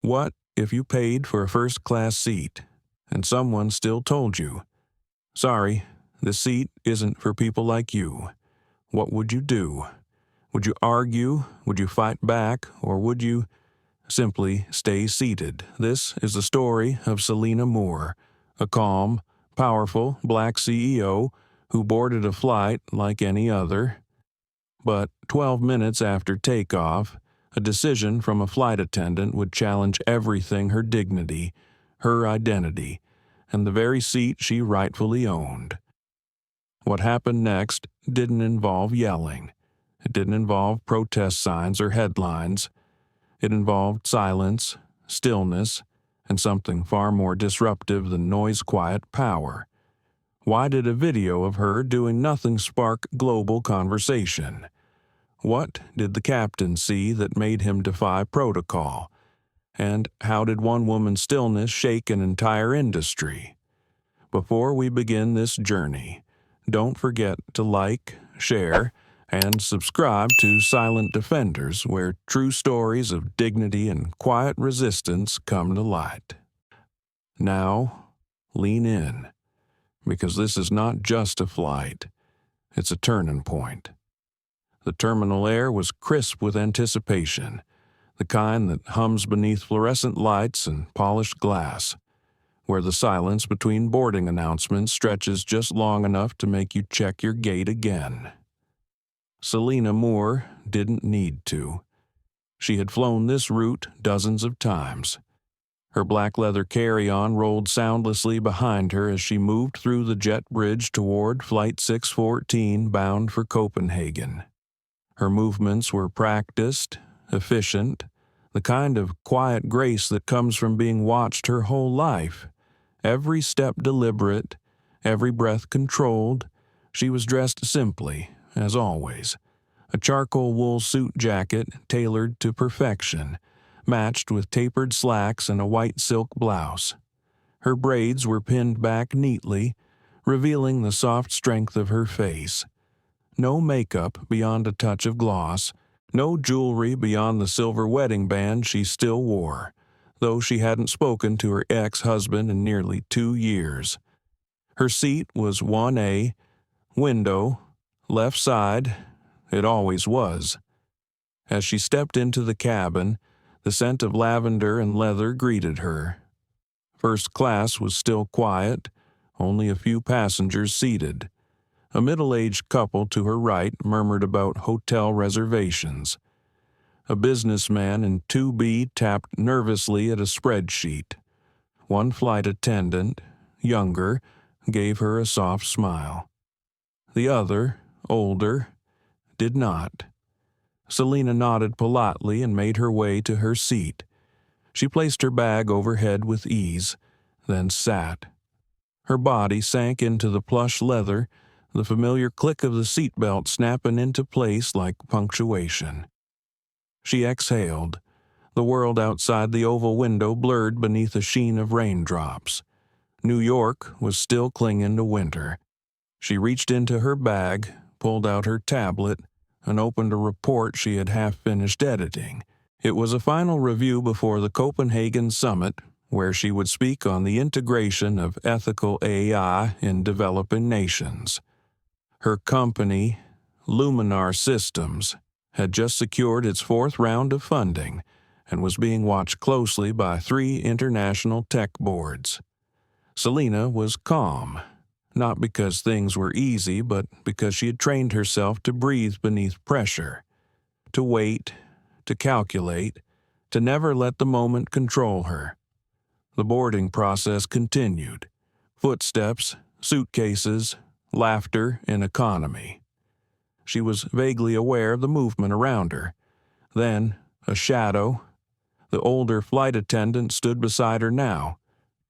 What if you paid for a first-class seat and someone still told you, "Sorry, this seat isn't for people like you"? What would you do? Would you argue? Would you fight back? Or would you simply stay seated? This is the story of Selena Moore, a calm, powerful black CEO who boarded a flight like any other. But 12 minutes after takeoff, a decision from a flight attendant would challenge everything: her dignity, her identity, and the very seat she rightfully owned. What happened next didn't involve yelling. It didn't involve protest signs or headlines. It involved silence, stillness, and something far more disruptive than noise-quiet power. Why did a video of her doing nothing spark global conversation? What did the captain see that made him defy protocol? And how did one woman's stillness shake an entire industry? Before we begin this journey, don't forget to like, share, and subscribe to Silent Defenders, where true stories of dignity and quiet resistance come to light. Now, lean in, because this is not just a flight, it's a turning point. The terminal air was crisp with anticipation, the kind that hums beneath fluorescent lights and polished glass, where the silence between boarding announcements stretches just long enough to make you check your gate again. Selena Moore didn't need to. She had flown this route dozens of times. Her black leather carry-on rolled soundlessly behind her as she moved through the jet bridge toward Flight 614 bound for Copenhagen. Her movements were practiced, efficient, the kind of quiet grace that comes from being watched her whole life. Every step deliberate, every breath controlled. She was dressed simply, as always. A charcoal wool suit jacket tailored to perfection, matched with tapered slacks and a white silk blouse. Her braids were pinned back neatly, revealing the soft strength of her face. No makeup beyond a touch of gloss, no jewelry beyond the silver wedding band she still wore, though she hadn't spoken to her ex-husband in nearly 2 years. Her seat was 1A, window, left side. It always was. As she stepped into the cabin, the scent of lavender and leather greeted her. First class was still quiet, only a few passengers seated. A middle-aged couple to her right murmured about hotel reservations. A businessman in 2B tapped nervously at a spreadsheet. One flight attendant, younger, gave her a soft smile. The other, older, did not. Selena nodded politely and made her way to her seat. She placed her bag overhead with ease, then sat. Her body sank into the plush leather, the familiar click of the seatbelt snapping into place like punctuation. She exhaled. The world outside the oval window blurred beneath a sheen of raindrops. New York was still clinging to winter. She reached into her bag, pulled out her tablet, and opened a report she had half finished editing. It was a final review before the Copenhagen summit, where she would speak on the integration of ethical AI in developing nations. Her company, Luminar Systems, had just secured its 4th round of funding and was being watched closely by 3 international tech boards. Selena was calm, not because things were easy, but because she had trained herself to breathe beneath pressure, to wait, to calculate, to never let the moment control her. The boarding process continued. Footsteps, suitcases, laughter in economy. She was vaguely aware of the movement around her. Then, a shadow. The older flight attendant stood beside her now,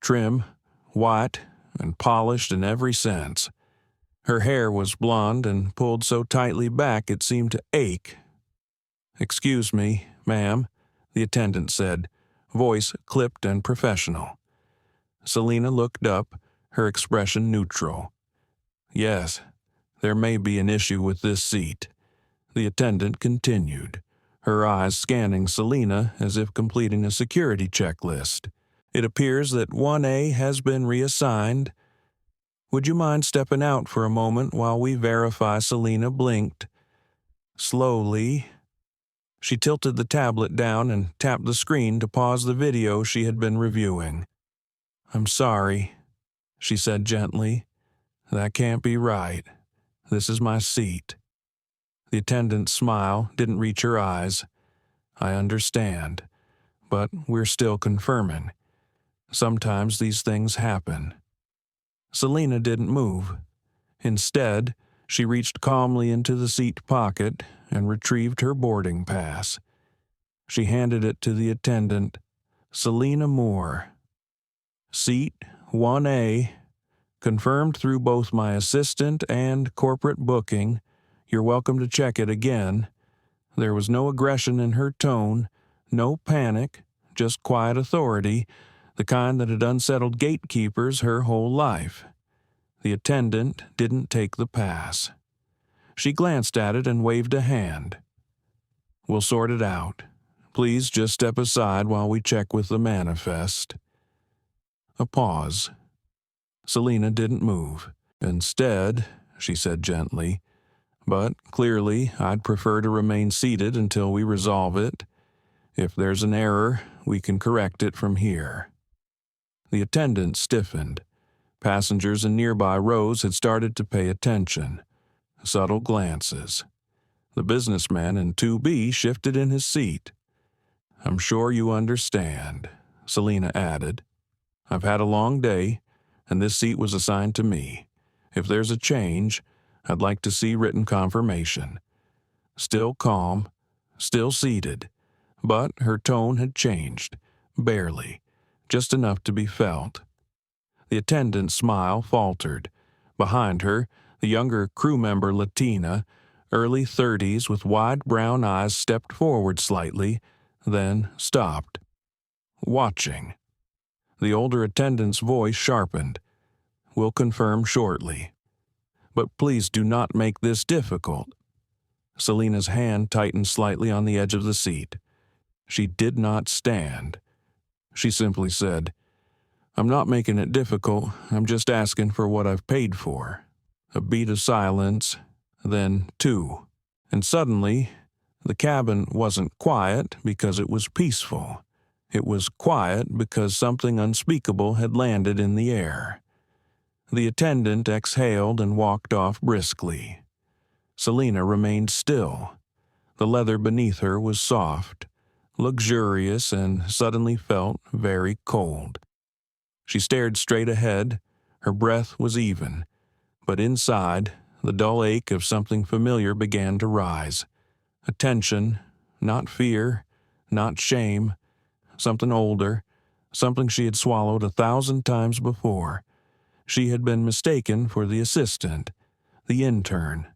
trim, white, and polished in every sense. Her hair was blonde and pulled so tightly back it seemed to ache. "Excuse me, ma'am," the attendant said, voice clipped and professional. Selena looked up, her expression neutral. "Yes, there may be an issue with this seat," the attendant continued, her eyes scanning Selina as if completing a security checklist. "It appears that 1A has been reassigned. Would you mind stepping out for a moment while we verify?" Selina blinked. Slowly, she tilted the tablet down and tapped the screen to pause the video she had been reviewing. "I'm sorry," she said gently. "That can't be right. This is my seat." The attendant's smile didn't reach her eyes. "I understand, but we're still confirming. Sometimes these things happen." Selina didn't move. Instead, she reached calmly into the seat pocket and retrieved her boarding pass. She handed it to the attendant. "Selina Moore. Seat 1A. Confirmed through both my assistant and corporate booking. You're welcome to check it again." There was no aggression in her tone, no panic, just quiet authority, the kind that had unsettled gatekeepers her whole life. The attendant didn't take the pass. She glanced at it and waved a hand. "We'll sort it out. Please just step aside while we check with the manifest." A pause. Selina didn't move. "Instead," she said gently, "but clearly I'd prefer to remain seated until we resolve it. If there's an error, we can correct it from here." The attendant stiffened. Passengers in nearby rows had started to pay attention. Subtle glances. The businessman in 2B shifted in his seat. "I'm sure you understand," Selina added. "I've had a long day, and this seat was assigned to me. If there's a change, I'd like to see written confirmation." Still calm, still seated, but her tone had changed, barely, just enough to be felt. The attendant's smile faltered. Behind her, the younger crew member Latina, early 30s with wide brown eyes, stepped forward slightly, then stopped. Watching. The older attendant's voice sharpened. "We'll confirm shortly. But please do not make this difficult." Selina's hand tightened slightly on the edge of the seat. She did not stand. She simply said, "I'm not making it difficult. I'm just asking for what I've paid for." A beat of silence, then two. And suddenly, the cabin wasn't quiet because it was peaceful. It was quiet because something unspeakable had landed in the air. The attendant exhaled and walked off briskly. Selina remained still. The leather beneath her was soft, luxurious, and suddenly felt very cold. She stared straight ahead. Her breath was even. But inside, the dull ache of something familiar began to rise. A tension, not fear, not shame, something older, something she had swallowed 1,000 times before. She had been mistaken for the assistant, the intern,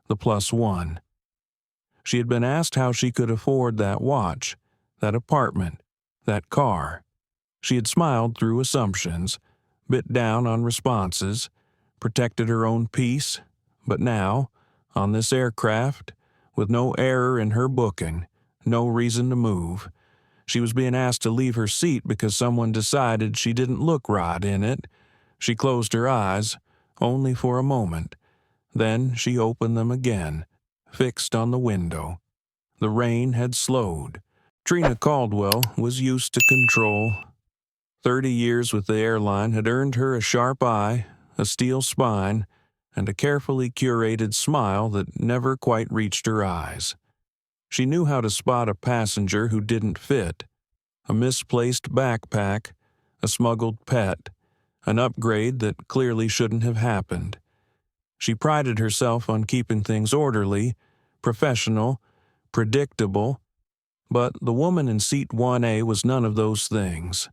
the +1. She had been asked how she could afford that watch, that apartment, that car. She had smiled through assumptions, bit down on responses, protected her own peace, but now, on this aircraft, with no error in her booking, no reason to move, she was being asked to leave her seat because someone decided she didn't look right in it. She closed her eyes, only for a moment. Then she opened them again, fixed on the window. The rain had slowed. Trina Caldwell was used to control. 30 years with the airline had earned her a sharp eye, a steel spine, and a carefully curated smile that never quite reached her eyes. She knew how to spot a passenger who didn't fit, a misplaced backpack, a smuggled pet, an upgrade that clearly shouldn't have happened. She prided herself on keeping things orderly, professional, predictable, but the woman in seat 1A was none of those things.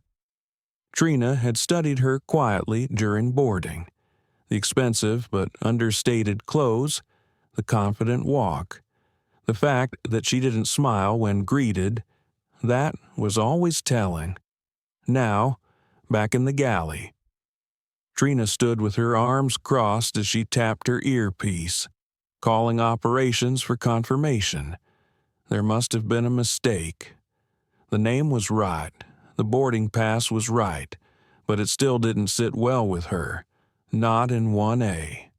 Trina had studied her quietly during boarding. The expensive but understated clothes, the confident walk, the fact that she didn't smile when greeted, that was always telling. Now, back in the galley, Trina stood with her arms crossed as she tapped her earpiece, calling operations for confirmation. There must have been a mistake. The name was right, the boarding pass was right, but it still didn't sit well with her. Not in 1A.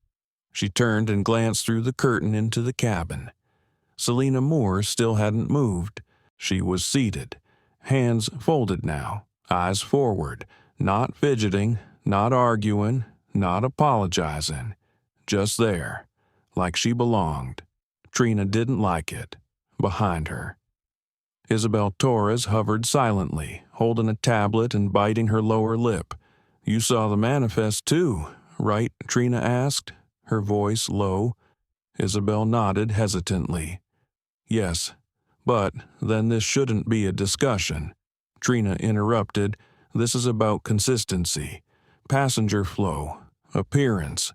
She turned and glanced through the curtain into the cabin. Selina Moore still hadn't moved. She was seated, hands folded now, eyes forward, not fidgeting, not arguing, not apologizing. Just there, like she belonged. Trina didn't like it. Behind her. Isabel Torres hovered silently, holding a tablet and biting her lower lip. "You saw the manifest, too, right?" Trina asked, her voice low. Isabel nodded hesitantly. "Yes, but then this shouldn't be a discussion." Trina interrupted. "This is about consistency, passenger flow, appearance.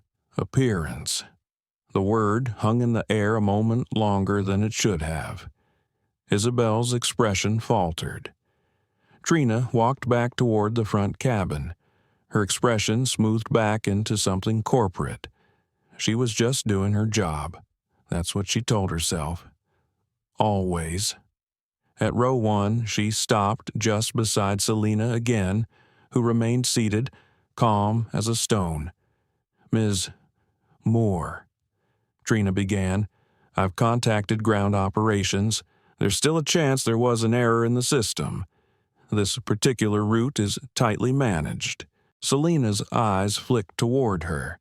The word hung in the air a moment longer than it should have. Isabel's expression faltered. Trina walked back toward the front cabin. Her expression smoothed back into something corporate. She was just doing her job. That's what she told herself. Always. At row 1, she stopped just beside Selina again, who remained seated, calm as a stone. "Ms. Moore," Trina began, "I've contacted ground operations. There's still a chance there was an error in the system. This particular route is tightly managed." Selina's eyes flicked toward her.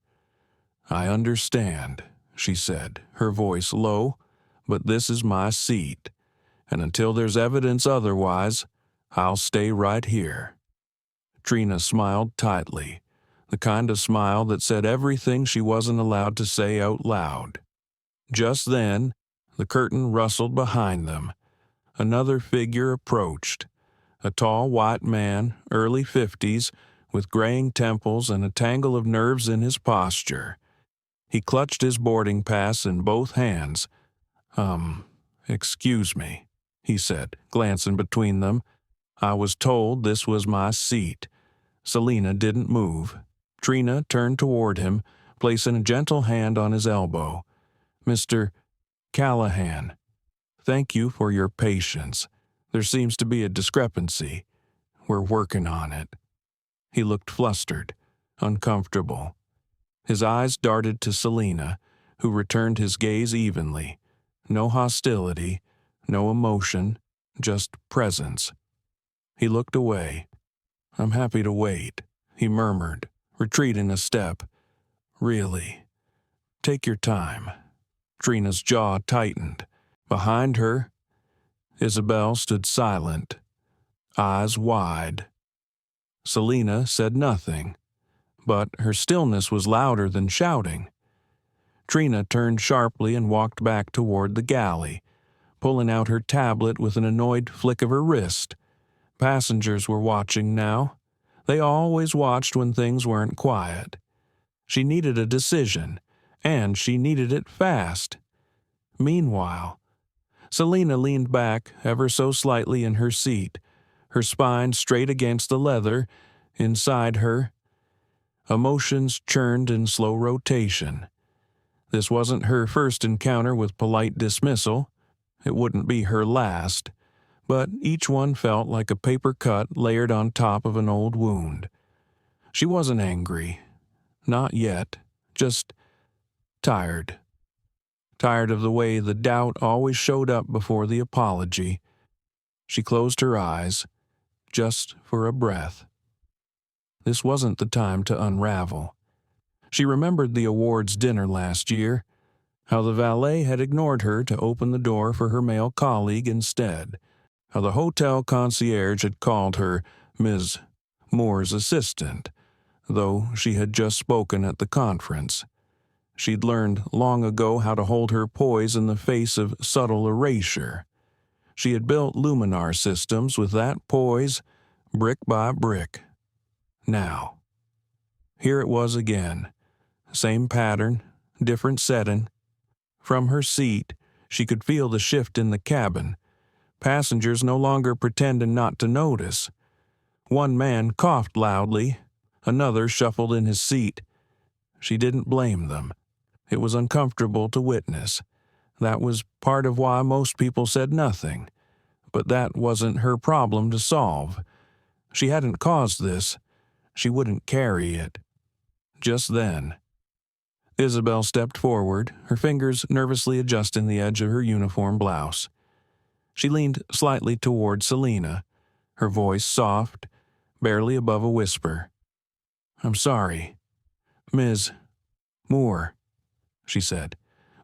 "I understand," she said, her voice low, "but this is my seat, and until there's evidence otherwise, I'll stay right here." Trina smiled tightly, the kind of smile that said everything she wasn't allowed to say out loud. Just then, the curtain rustled behind them. Another figure approached. A tall white man, early 50s, with graying temples and a tangle of nerves in his posture. He clutched his boarding pass in both hands. Excuse me," he said, glancing between them. "I was told this was my seat." Selina didn't move. Trina turned toward him, placing a gentle hand on his elbow. "Mr. Callahan, thank you for your patience. There seems to be a discrepancy. We're working on it." He looked flustered, uncomfortable. His eyes darted to Selina, who returned his gaze evenly. No hostility, no emotion, just presence. He looked away. "I'm happy to wait," he murmured, retreating a step. "Really. Take your time." Trina's jaw tightened. Behind her, Isabel stood silent, eyes wide. Selina said nothing, but her stillness was louder than shouting. Trina turned sharply and walked back toward the galley, pulling out her tablet with an annoyed flick of her wrist. Passengers were watching now. They always watched when things weren't quiet. She needed a decision, and she needed it fast. Meanwhile, Selina leaned back ever so slightly in her seat, her spine straight against the leather. Inside her, emotions churned in slow rotation. This wasn't her first encounter with polite dismissal. It wouldn't be her last, but each one felt like a paper cut layered on top of an old wound. She wasn't angry. Not yet. Just tired. Tired of the way the doubt always showed up before the apology. She closed her eyes, just for a breath. This wasn't the time to unravel. She remembered the awards dinner last year, how the valet had ignored her to open the door for her male colleague instead, how the hotel concierge had called her Ms. Moore's assistant, though she had just spoken at the conference. She'd learned long ago how to hold her poise in the face of subtle erasure. She had built Luminar systems with that poise, brick by brick. Now, here it was again. Same pattern, different setting. From her seat, she could feel the shift in the cabin. Passengers no longer pretending not to notice. One man coughed loudly. Another shuffled in his seat. She didn't blame them. It was uncomfortable to witness. That was part of why most people said nothing. But that wasn't her problem to solve. She hadn't caused this. She wouldn't carry it. Just then, Isabel stepped forward, her fingers nervously adjusting the edge of her uniform blouse. She leaned slightly toward Selena, her voice soft, barely above a whisper. "I'm sorry. Ms. Moore," she said.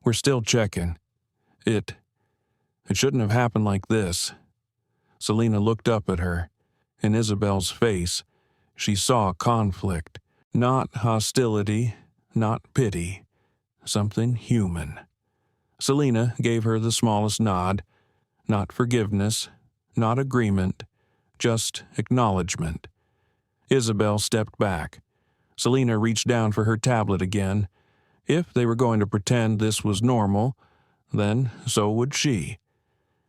"We're still checking. It shouldn't have happened like this." Selena looked up at her. In Isabel's face, she saw conflict, not hostility, not pity, something human. Selena gave her the smallest nod, not forgiveness, not agreement, just acknowledgement. Isabel stepped back. Selena reached down for her tablet again. If they were going to pretend this was normal, then so would she.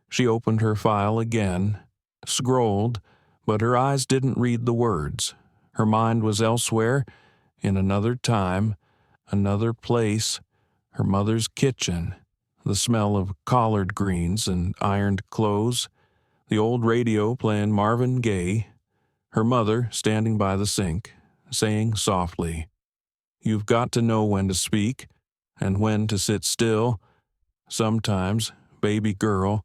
She opened her file again, scrolled, but her eyes didn't read the words. Her mind was elsewhere, in another time, another place, her mother's kitchen, the smell of collard greens and ironed clothes, the old radio playing Marvin Gaye, her mother standing by the sink, saying softly, "You've got to know when to speak and when to sit still. Sometimes, baby girl,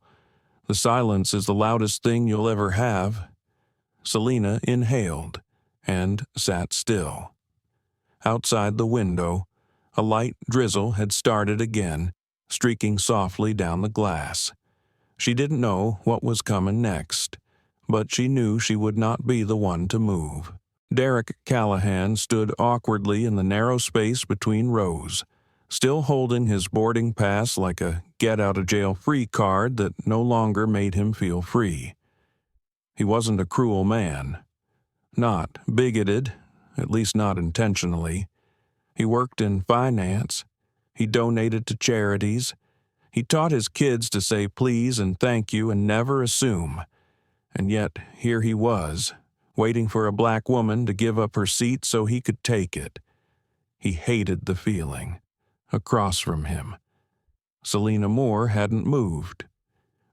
the silence is the loudest thing you'll ever have." Selena inhaled and sat still. Outside the window, a light drizzle had started again, streaking softly down the glass. She didn't know what was coming next, but she knew she would not be the one to move. Derek Callahan stood awkwardly in the narrow space between rows, still holding his boarding pass like a get-out-of-jail-free card that no longer made him feel free. He wasn't a cruel man. Not bigoted, at least not intentionally. He worked in finance. He donated to charities. He taught his kids to say please and thank you and never assume. And yet, here he was, waiting for a black woman to give up her seat so he could take it. He hated the feeling. Across from him, Selena Moore hadn't moved.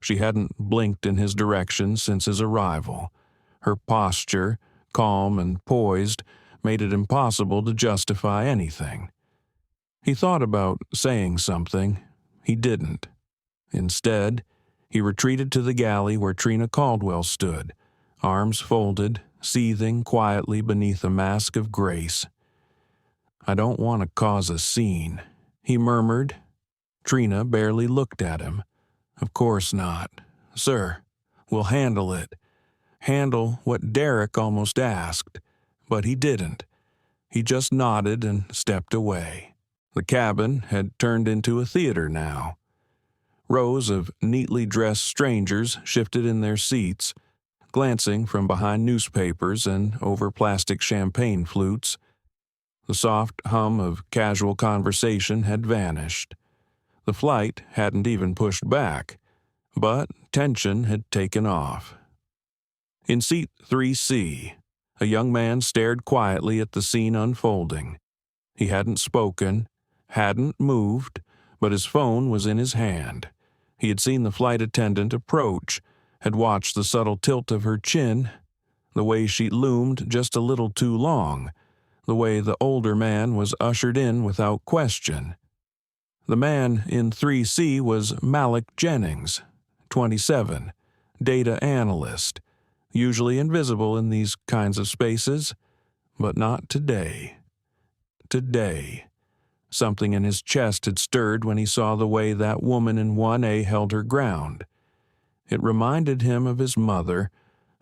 She hadn't blinked in his direction since his arrival. Her posture, calm and poised, made it impossible to justify anything. He thought about saying something. He didn't. Instead, he retreated to the galley where Trina Caldwell stood, arms folded, seething quietly beneath a mask of grace. "I don't want to cause a scene," he murmured. Trina barely looked at him. "Of course not. Sir, we'll handle it." Handle what Derek almost asked, but he didn't. He just nodded and stepped away. The cabin had turned into a theater now. Rows of neatly dressed strangers shifted in their seats, glancing from behind newspapers and over plastic champagne flutes. The soft hum of casual conversation had vanished. The flight hadn't even pushed back, but tension had taken off. In seat 3C, a young man stared quietly at the scene unfolding. He hadn't spoken, hadn't moved, but his phone was in his hand. He had seen the flight attendant approach, had watched the subtle tilt of her chin, the way she loomed just a little too long, the way the older man was ushered in without question. The man in 3C was Malik Jennings, 27, data analyst, usually invisible in these kinds of spaces, but not today. Today. Something in his chest had stirred when he saw the way that woman in 1A held her ground. It reminded him of his mother,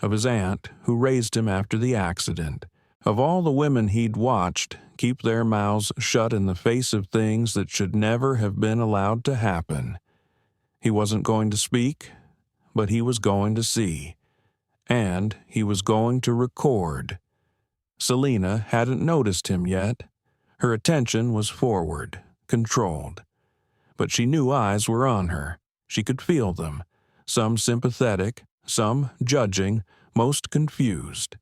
of his aunt who raised him after the accident, of all the women he'd watched keep their mouths shut in the face of things that should never have been allowed to happen. He wasn't going to speak, but he was going to see. And he was going to record. Selena hadn't noticed him yet. Her attention was forward, controlled. But she knew eyes were on her. She could feel them, some sympathetic, some judging, most confused.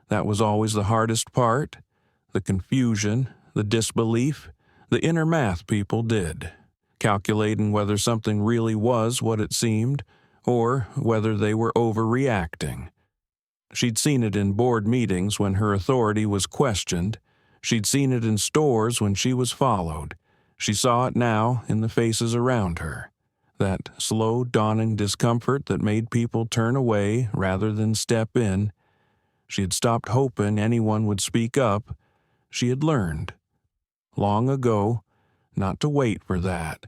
That was always the hardest part, the confusion, the disbelief, the inner math people did. calculating whether something really was what it seemed, or whether they were overreacting. She'd seen it in board meetings when her authority was questioned. She'd seen it in stores when she was followed. She saw it now in the faces around her. That slow dawning discomfort that made people turn away rather than step in. She had stopped hoping anyone would speak up. She had learned, long ago, not to wait for that.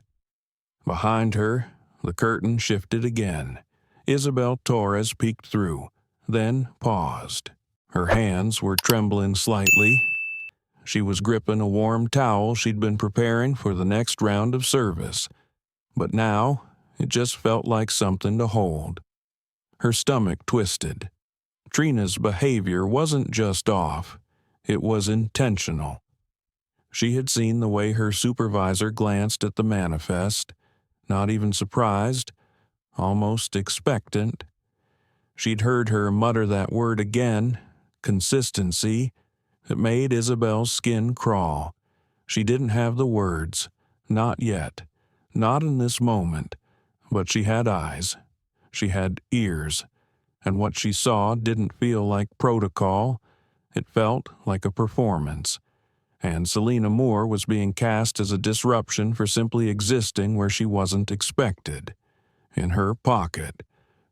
Behind her, the curtain shifted again. Isabel Torres peeked through, then paused. Her hands were trembling slightly. She was gripping a warm towel she'd been preparing for the next round of service. But now, it just felt like something to hold. Her stomach twisted. Trina's behavior wasn't just off. It was intentional. She had seen the way her supervisor glanced at the manifest, not even surprised, almost expectant. She'd heard her mutter that word again, consistency. It made Isabel's skin crawl. She didn't have the words, not yet, not in this moment, but she had eyes. She had ears, and what she saw didn't feel like protocol. It felt like a performance. And Selena Moore was being cast as a disruption for simply existing where she wasn't expected. In her pocket,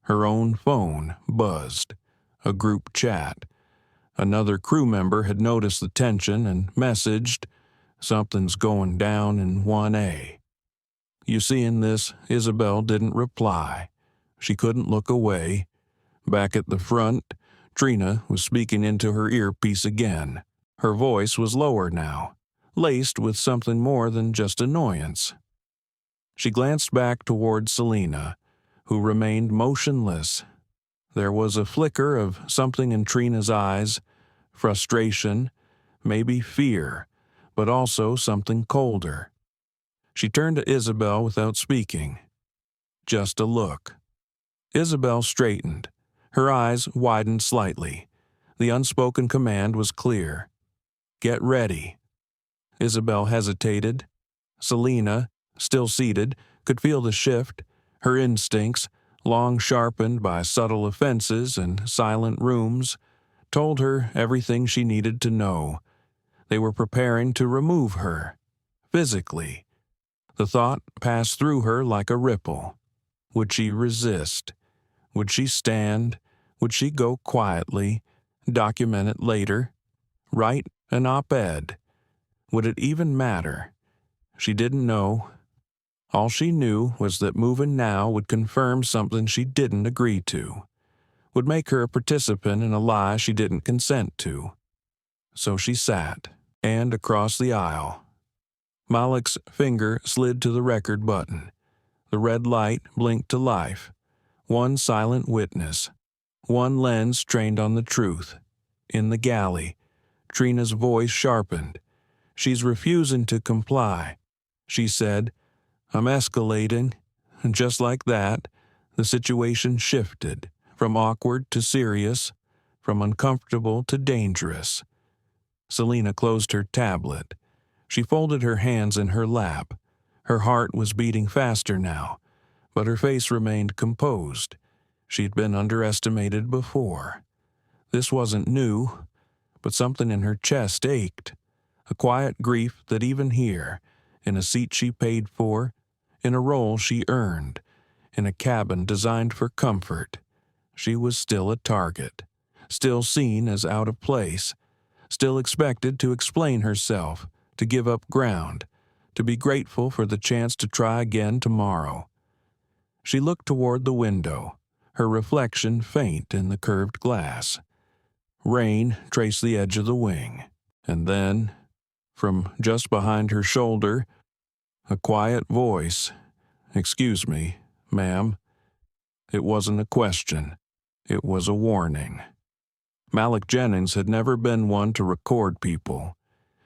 her own phone buzzed. A group chat. Another crew member had noticed the tension and messaged, "Something's going down in 1A." You seeing this, Isabel didn't reply. She couldn't look away. Back at the front, Trina was speaking into her earpiece again. Her voice was lower now, laced with something more than just annoyance. She glanced back toward Selena, who remained motionless. There was a flicker of something in Trina's eyes, frustration, maybe fear, but also something colder. She turned to Isabel without speaking. Just a look. Isabel straightened. Her eyes widened slightly. The unspoken command was clear. "Get ready." Isabel hesitated. Selena, still seated, could feel the shift. Her instincts, long sharpened by subtle offenses and silent rooms, told her everything she needed to know. They were preparing to remove her, physically. The thought passed through her like a ripple. Would she resist? Would she stand? Would she go quietly, document it later, write an op-ed? Would it even matter? She didn't know. All she knew was that moving now would confirm something she didn't agree to, would make her a participant in a lie she didn't consent to. So she sat, and across the aisle. Malik's finger slid to the record button. The red light blinked to life. One silent witness. One lens trained on the truth. In the galley, Trina's voice sharpened. "She's refusing to comply," she said. "I'm escalating." And just like that, the situation shifted, from awkward to serious, from uncomfortable to dangerous. Selena closed her tablet. She folded her hands in her lap. Her heart was beating faster now, but her face remained composed. She'd been underestimated before. This wasn't new, but something in her chest ached. A quiet grief that even here, in a seat she paid for, in a role she earned, in a cabin designed for comfort, she was still a target, still seen as out of place, still expected to explain herself, to give up ground, to be grateful for the chance to try again tomorrow. She looked toward the window, her reflection faint in the curved glass. Rain traced the edge of the wing, and then, from just behind her shoulder, a quiet voice. "Excuse me, ma'am." It wasn't a question. It was a warning. Malik Jennings had never been one to record people.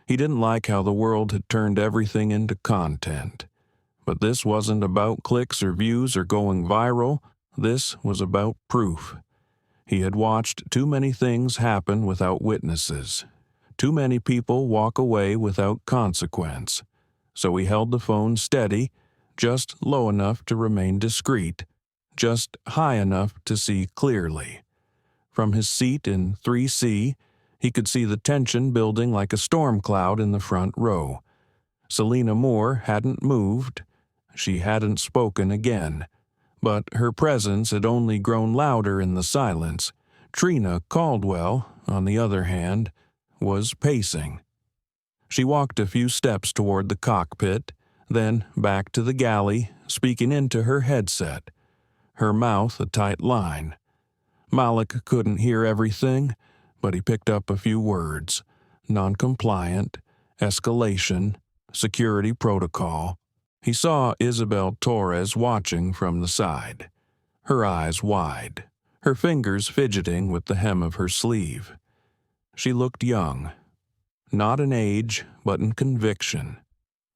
He didn't like how the world had turned everything into content. But this wasn't about clicks or views or going viral. This was about proof. He had watched too many things happen without witnesses. Too many people walk away without consequence. So he held the phone steady, just low enough to remain discreet, just high enough to see clearly. From his seat in 3C, he could see the tension building like a storm cloud in the front row. Selena Moore hadn't moved. She hadn't spoken again. But her presence had only grown louder in the silence. Trina Caldwell, on the other hand, was pacing. She walked a few steps toward the cockpit, then back to the galley, speaking into her headset, her mouth a tight line. Malik couldn't hear everything, but he picked up a few words: non-compliant, escalation, security protocol. He saw Isabel Torres watching from the side, her eyes wide, her fingers fidgeting with the hem of her sleeve. She looked young, not in age, but in conviction,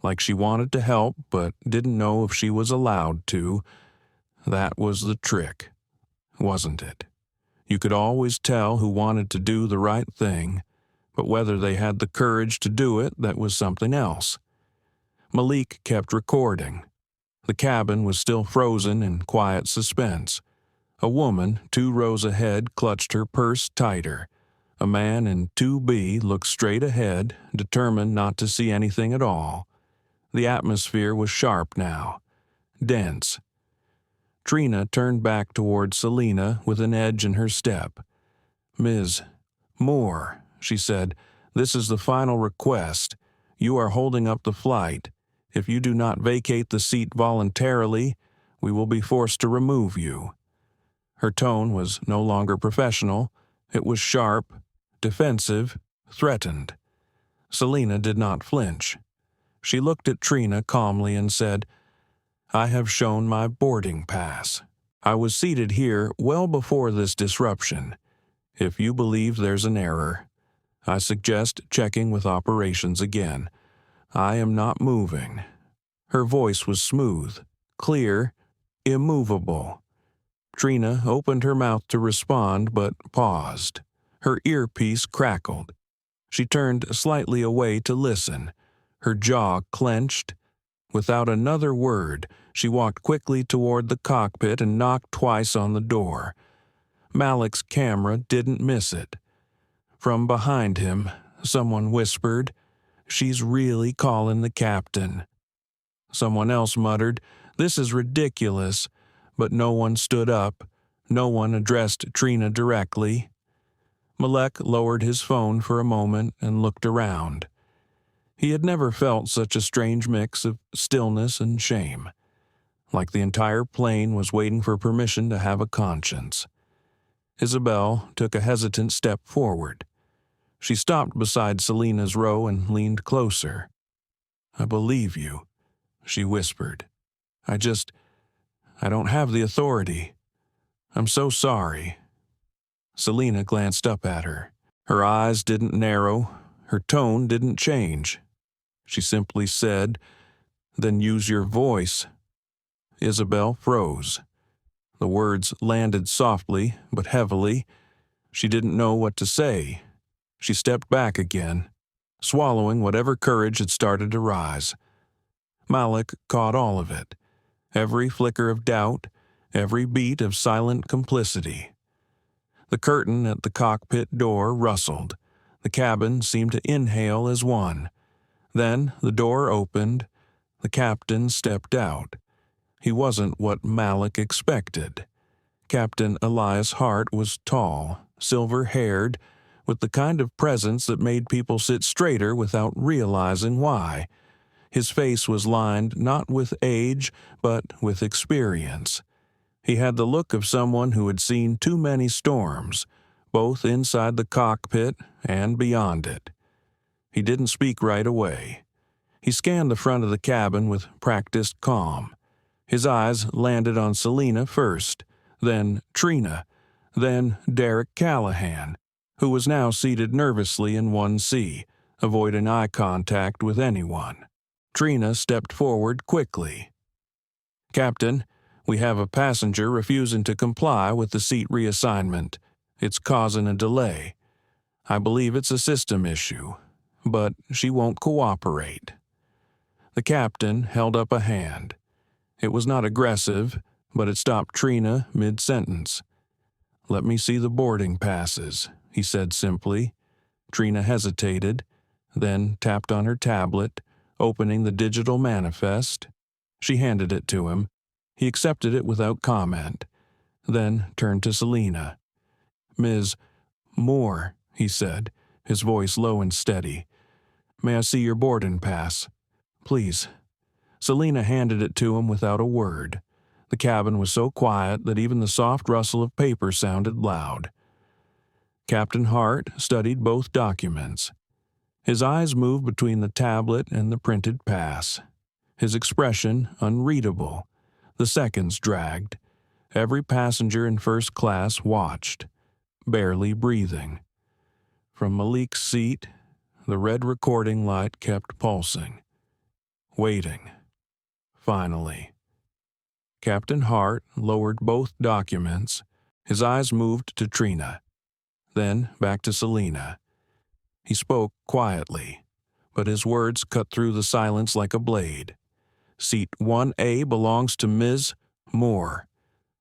like she wanted to help but didn't know if she was allowed to. That was the trick, wasn't it? You could always tell who wanted to do the right thing, but whether they had the courage to do it, that was something else. Malik kept recording. The cabin was still frozen in quiet suspense. A woman 2 rows ahead clutched her purse tighter. A man in 2B looked straight ahead, determined not to see anything at all. The atmosphere was sharp now, dense. Trina turned back toward Selena with an edge in her step. "Ms. Moore," she said, "this is the final request. You are holding up the flight. If you do not vacate the seat voluntarily, we will be forced to remove you." Her tone was no longer professional. It was sharp, defensive, threatened. Selena did not flinch. She looked at Trina calmly and said, "I have shown my boarding pass. I was seated here well before this disruption. If you believe there's an error, I suggest checking with operations again. I am not moving." Her voice was smooth, clear, immovable. Trina opened her mouth to respond but paused. Her earpiece crackled. She turned slightly away to listen, her jaw clenched. Without another word, she walked quickly toward the cockpit and knocked twice on the door. Malik's camera didn't miss it. From behind him, someone whispered, "She's really calling the captain." Someone else muttered, "This is ridiculous," but no one stood up. No one addressed Trina directly. Malek lowered his phone for a moment and looked around. He had never felt such a strange mix of stillness and shame, like the entire plane was waiting for permission to have a conscience. Isabel took a hesitant step forward. She stopped beside Selena's row and leaned closer. "I believe you," she whispered. I don't have the authority. I'm so sorry." Selena glanced up at her. Her eyes didn't narrow, her tone didn't change. She simply said, "Then use your voice." Isabel froze. The words landed softly but heavily. She didn't know what to say. She stepped back again, swallowing whatever courage had started to rise. Malik caught all of it, every flicker of doubt, every beat of silent complicity. The curtain at the cockpit door rustled. The cabin seemed to inhale as one. Then the door opened. The captain stepped out. He wasn't what Malik expected. Captain Elias Hart was tall, silver-haired, with the kind of presence that made people sit straighter without realizing why. His face was lined not with age, but with experience. He had the look of someone who had seen too many storms, both inside the cockpit and beyond it. He didn't speak right away. He scanned the front of the cabin with practiced calm. His eyes landed on Selena first, then Trina, then Derek Callahan, who was now seated nervously in 1C, avoiding eye contact with anyone. Trina stepped forward quickly. "Captain, we have a passenger refusing to comply with the seat reassignment. It's causing a delay. I believe it's a system issue, but she won't cooperate." The captain held up a hand. It was not aggressive, but it stopped Trina mid-sentence. "Let me see the boarding passes," he said simply. Trina hesitated, then tapped on her tablet, opening the digital manifest. She handed it to him. He accepted it without comment, then turned to Selina. "Ms. Moore," he said, his voice low and steady. "May I see your boarding pass? Please." Selina handed it to him without a word. The cabin was so quiet that even the soft rustle of paper sounded loud. Captain Hart studied both documents. His eyes moved between the tablet and the printed pass. His expression unreadable. The seconds dragged. Every passenger in first class watched, barely breathing. From Malik's seat, the red recording light kept pulsing. Waiting. Finally. Captain Hart lowered both documents. His eyes moved to Trina, then back to Selina. He spoke quietly, but his words cut through the silence like a blade. "Seat 1A belongs to Ms. Moore."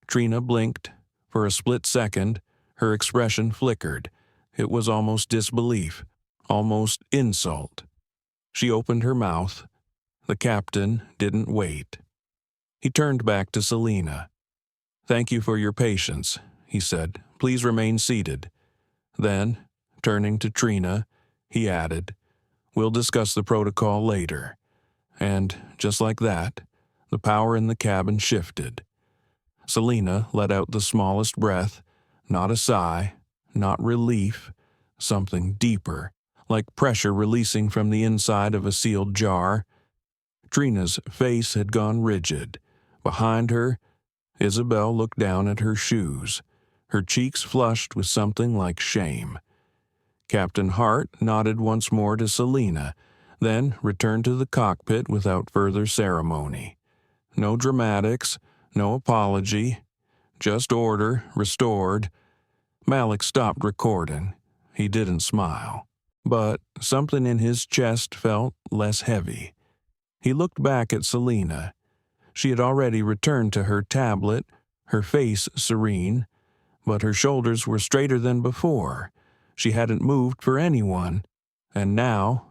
Trina blinked. For a split second, her expression flickered. It was almost disbelief, almost insult. She opened her mouth. The captain didn't wait. He turned back to Selina. "Thank you for your patience," he said. "Please remain seated." Then, turning to Trina, he added, "We'll discuss the protocol later." And, just like that, the power in the cabin shifted. Selina let out the smallest breath, not a sigh, not relief, something deeper, like pressure releasing from the inside of a sealed jar. Trina's face had gone rigid. Behind her, Isabel looked down at her shoes, her cheeks flushed with something like shame. Captain Hart nodded once more to Selina, then returned to the cockpit without further ceremony. No dramatics, no apology, just order restored. Malik stopped recording. He didn't smile, but something in his chest felt less heavy. He looked back at Selina. She had already returned to her tablet, her face serene, but her shoulders were straighter than before. She hadn't moved for anyone, and now,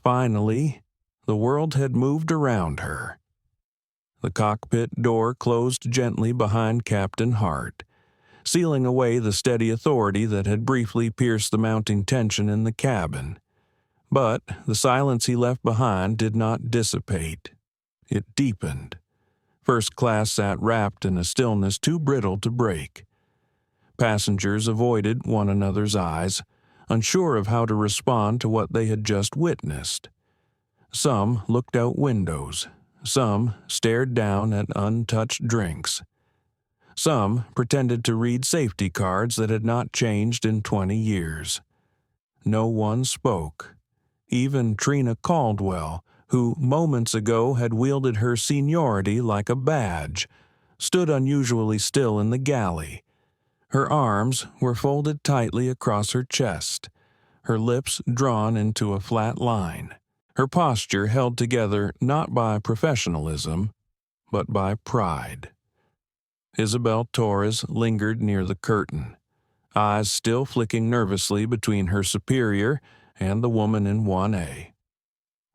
finally, the world had moved around her. The cockpit door closed gently behind Captain Hart, sealing away the steady authority that had briefly pierced the mounting tension in the cabin. But the silence he left behind did not dissipate. It deepened. First class sat wrapped in a stillness too brittle to break. Passengers avoided one another's eyes, unsure of how to respond to what they had just witnessed. Some looked out windows. Some stared down at untouched drinks. Some pretended to read safety cards that had not changed in 20 years. No one spoke. Even Trina Caldwell, who moments ago had wielded her seniority like a badge, stood unusually still in the galley. Her arms were folded tightly across her chest, her lips drawn into a flat line, her posture held together not by professionalism, but by pride. Isabel Torres lingered near the curtain, eyes still flicking nervously between her superior and the woman in 1A.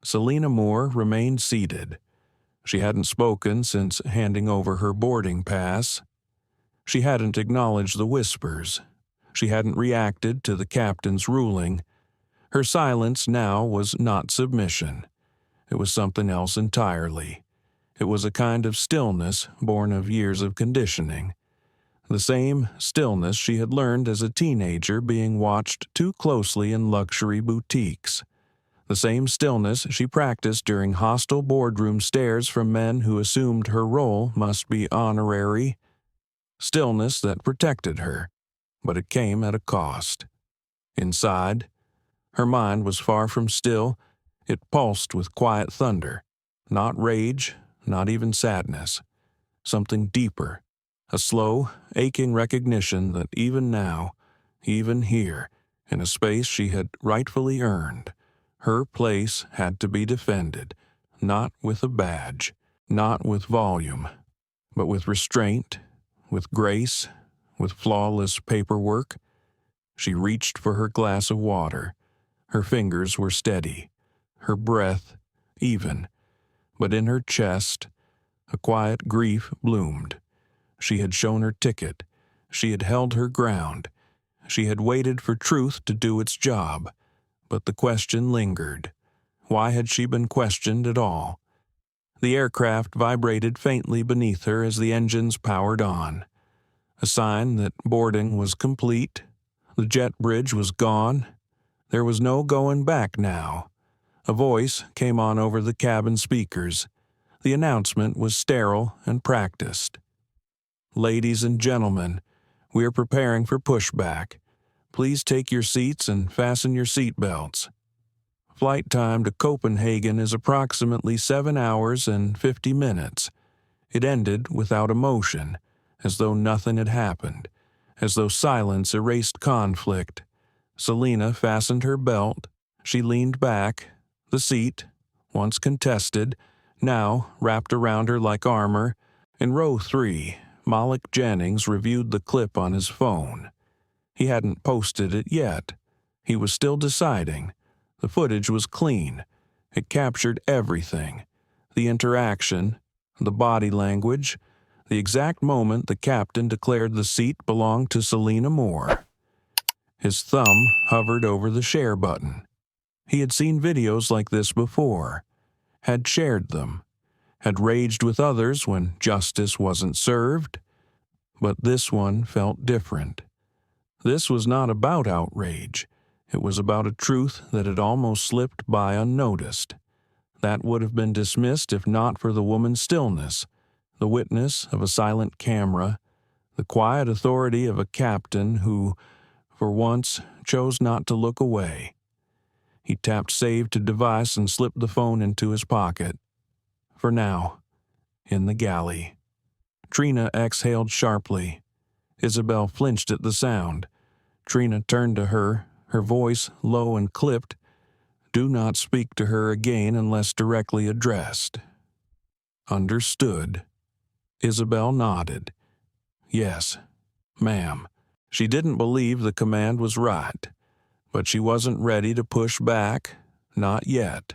Selina Moore remained seated. She hadn't spoken since handing over her boarding pass. She hadn't acknowledged the whispers. She hadn't reacted to the captain's ruling. Her silence now was not submission. It was something else entirely. It was a kind of stillness born of years of conditioning. The same stillness she had learned as a teenager being watched too closely in luxury boutiques. The same stillness she practiced during hostile boardroom stares from men who assumed her role must be honorary. Stillness that protected her, but it came at a cost. Inside, her mind was far from still. It pulsed with quiet thunder, not rage, not even sadness. Something deeper, a slow, aching recognition that even now, even here, in a space she had rightfully earned, her place had to be defended, not with a badge, not with volume, But with restraint, with grace, with flawless paperwork, she reached for her glass of water. Her fingers were steady, her breath even, but in her chest, a quiet grief bloomed. She had shown her ticket. She had held her ground. She had waited for truth to do its job. But the question lingered. Why had she been questioned at all? The aircraft vibrated faintly beneath her as the engines powered on. A sign that boarding was complete. The jet bridge was gone. There was no going back now. A voice came on over the cabin speakers. The announcement was sterile and practiced. Ladies and gentlemen, we are preparing for pushback. Please take your seats and fasten your seat belts. Flight time to Copenhagen is approximately 7 hours and 50 minutes. It ended without emotion, as though nothing had happened, as though silence erased conflict. Selina fastened her belt. She leaned back. The seat, once contested, now wrapped around her like armor. In row 3, Malik Jennings reviewed the clip on his phone. He hadn't posted it yet. He was still deciding. The footage was clean. It captured everything. The interaction, the body language, the exact moment the captain declared the seat belonged to Selina Moore. His thumb hovered over the share button. He had seen videos like this before, had shared them, had raged with others when justice wasn't served, but this one felt different. This was not about outrage. It was about a truth that had almost slipped by unnoticed. That would have been dismissed if not for the woman's stillness, the witness of a silent camera, the quiet authority of a captain who, for once, chose not to look away. He tapped save to device and slipped the phone into his pocket. For now, in the galley. Trina exhaled sharply. Isabel flinched at the sound. Trina turned to her, her voice low and clipped. Do not speak to her again unless directly addressed. Understood. Isabel nodded. Yes, ma'am. She didn't believe the command was right, but she wasn't ready to push back, not yet.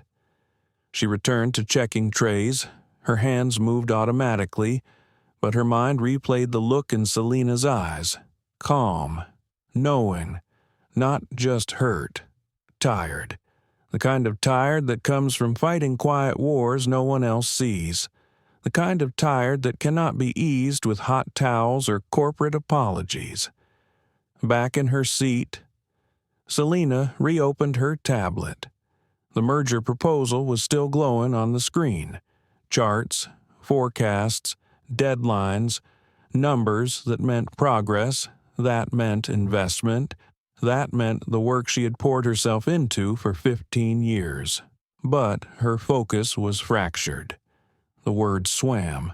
She returned to checking trays. Her hands moved automatically, but her mind replayed the look in Selina's eyes. Calm, knowing, not just hurt, tired. The kind of tired that comes from fighting quiet wars no one else sees. The kind of tired that cannot be eased with hot towels or corporate apologies. Back in her seat, Selina reopened her tablet. The merger proposal was still glowing on the screen. Charts, forecasts, deadlines, numbers that meant progress, that meant investment, that meant the work she had poured herself into for 15 years. But her focus was fractured. The words swam.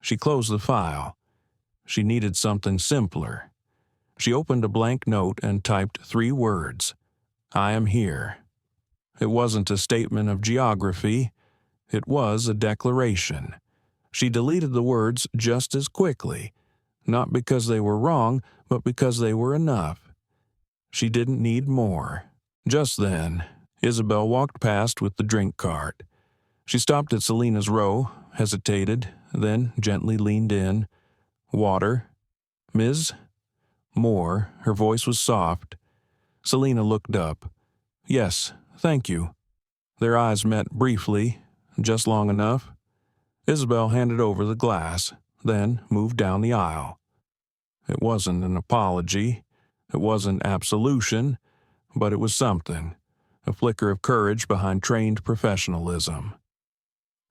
She closed the file. She needed something simpler. She opened a blank note and typed 3 words. I am here. It wasn't a statement of geography. It was a declaration. She deleted the words just as quickly, not because they were wrong, but because they were enough. She didn't need more. Just then, Isabel walked past with the drink cart. She stopped at Selina's row, hesitated, then gently leaned in. Water? Ms. Moore, her voice was soft. Selina looked up. Yes, thank you. Their eyes met briefly, just long enough. Isabel handed over the glass, then moved down the aisle. It wasn't an apology. It wasn't absolution, but it was something, a flicker of courage behind trained professionalism.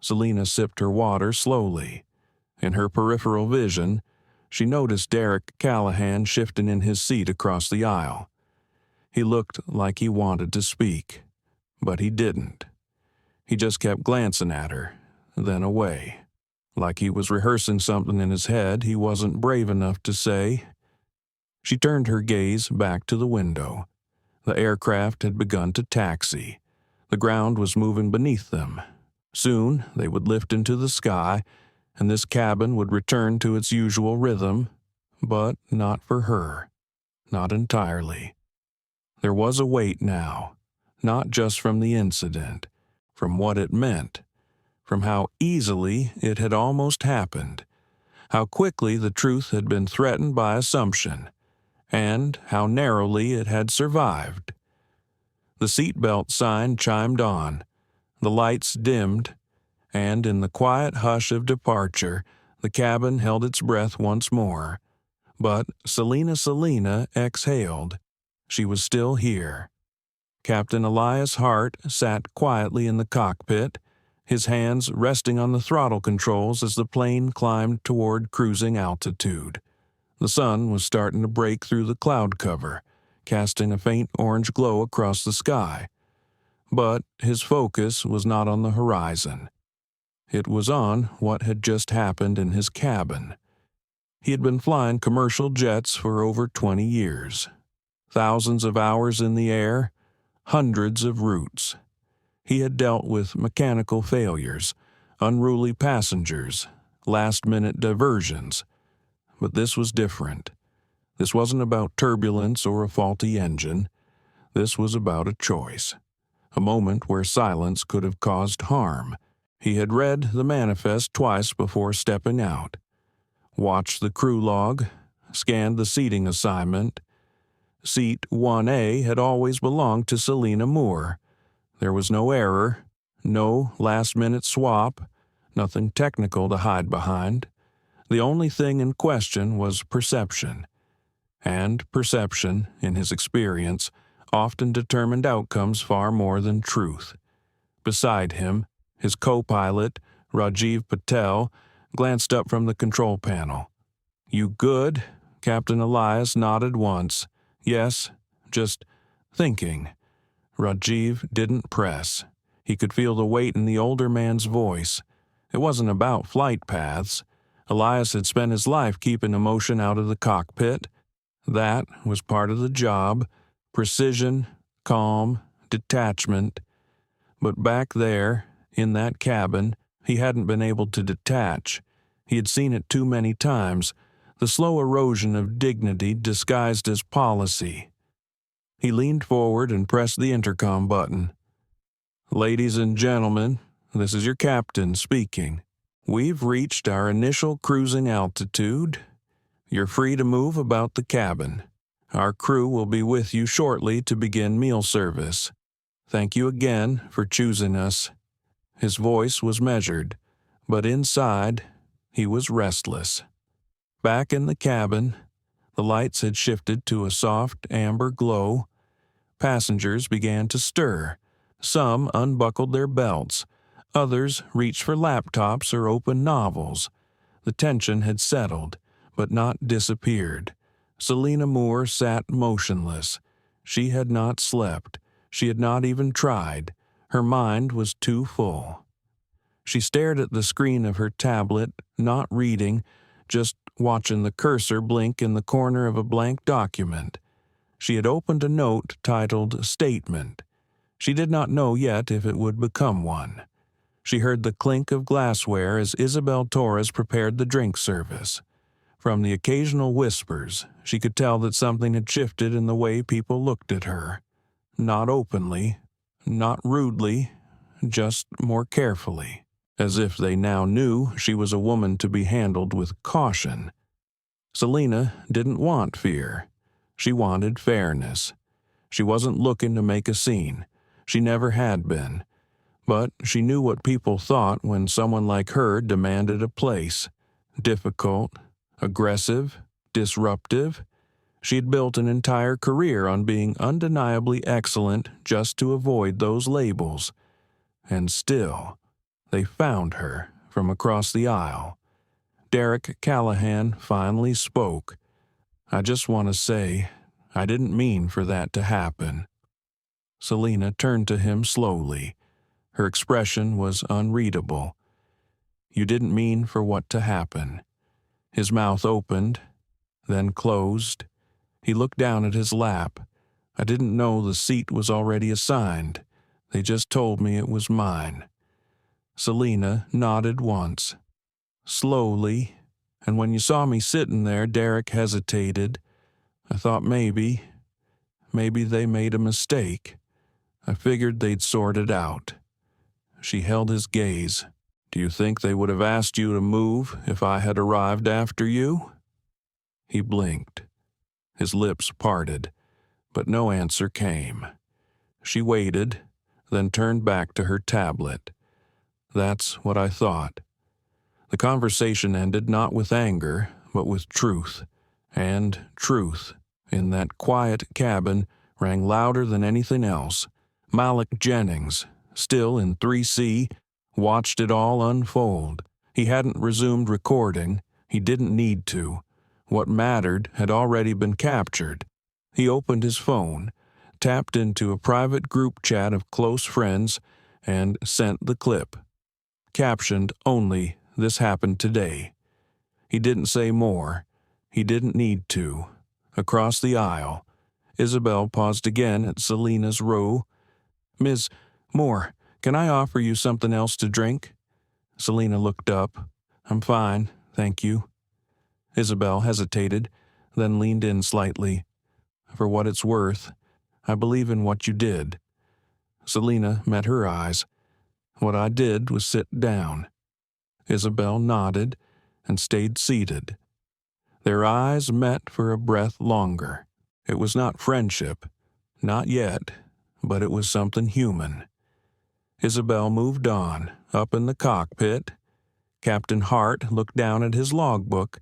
Selina sipped her water slowly. In her peripheral vision, she noticed Derek Callahan shifting in his seat across the aisle. He looked like he wanted to speak, but he didn't. He just kept glancing at her, then away, like he was rehearsing something in his head he wasn't brave enough to say. She turned her gaze back to the window. The aircraft had begun to taxi. The ground was moving beneath them. Soon they would lift into the sky, and this cabin would return to its usual rhythm, but not for her, not entirely. There was a weight now, not just from the incident, from what it meant, from how easily it had almost happened, how quickly the truth had been threatened by assumption, and how narrowly it had survived. The seatbelt sign chimed on, the lights dimmed, and in the quiet hush of departure, the cabin held its breath once more. But Selena exhaled. She was still here. Captain Elias Hart sat quietly in the cockpit, his hands resting on the throttle controls as the plane climbed toward cruising altitude. The sun was starting to break through the cloud cover, casting a faint orange glow across the sky. But his focus was not on the horizon. It was on what had just happened in his cabin. He had been flying commercial jets for over 20 years. Thousands of hours in the air, hundreds of routes. He had dealt with mechanical failures, unruly passengers, last-minute diversions. But this was different. This wasn't about turbulence or a faulty engine. This was about a choice. A moment where silence could have caused harm. He had read the manifest twice before stepping out. Watched the crew log, scanned the seating assignment. Seat 1A had always belonged to Selena Moore. There was no error, no last-minute swap, nothing technical to hide behind. The only thing in question was perception. And perception, in his experience, often determined outcomes far more than truth. Beside him, his co-pilot, Rajiv Patel, glanced up from the control panel. "You good?" Captain Elias nodded once. "Yes, just thinking." Rajiv didn't press. He could feel the weight in the older man's voice. It wasn't about flight paths. Elias had spent his life keeping emotion out of the cockpit. That was part of the job. Precision, calm, detachment. But back there, in that cabin, he hadn't been able to detach. He had seen it too many times, the slow erosion of dignity disguised as policy. He leaned forward and pressed the intercom button. "Ladies and gentlemen, this is your captain speaking. We've reached our initial cruising altitude. You're free to move about the cabin. Our crew will be with you shortly to begin meal service. Thank you again for choosing us." His voice was measured, but inside, he was restless. Back in the cabin, the lights had shifted to a soft amber glow. Passengers began to stir. Some unbuckled their belts. Others reached for laptops or opened novels. The tension had settled, but not disappeared. Selena Moore sat motionless. She had not slept. She had not even tried. Her mind was too full. She stared at the screen of her tablet, not reading, just watching the cursor blink in the corner of a blank document. She had opened a note titled Statement. She did not know yet if it would become one. She heard the clink of glassware as Isabel Torres prepared the drink service. From the occasional whispers, she could tell that something had shifted in the way people looked at her. Not openly, not rudely, just more carefully, as if they now knew she was a woman to be handled with caution. Selena didn't want fear. She wanted fairness. She wasn't looking to make a scene. She never had been. But she knew what people thought when someone like her demanded a place. Difficult, aggressive, disruptive. She had built an entire career on being undeniably excellent just to avoid those labels. And still, they found her from across the aisle. Derek Callahan finally spoke. "I just want to say, I didn't mean for that to happen." Selena turned to him slowly. Her expression was unreadable. "You didn't mean for what to happen." His mouth opened, then closed. He looked down at his lap. "I didn't know the seat was already assigned. They just told me it was mine." Selena nodded once. slowly, and when you saw me sitting there, Derek hesitated. I thought maybe they made a mistake. I figured they'd sort it out. She held his gaze. Do you think they would have asked you to move if I had arrived after you? He blinked. His lips parted, but no answer came. She waited, then turned back to her tablet. That's what I thought. The conversation ended not with anger, but with truth. And truth, in that quiet cabin, rang louder than anything else. Malik Jennings, still in 3C, watched it all unfold. He hadn't resumed recording. He didn't need to. What mattered had already been captured. He opened his phone, tapped into a private group chat of close friends, and sent the clip. Captioned only, "This happened today." He didn't say more. He didn't need to. Across the aisle, Isabel paused again at Selena's row. "Ms. Moore, can I offer you something else to drink?" Selena looked up. "I'm fine, thank you." Isabel hesitated, then leaned in slightly. "For what it's worth, I believe in what you did." Selena met her eyes. "What I did was sit down." Isabel nodded and stayed seated. Their eyes met for a breath longer. It was not friendship, not yet, but it was something human. Isabel moved on, up in the cockpit. Captain Hart looked down at his logbook.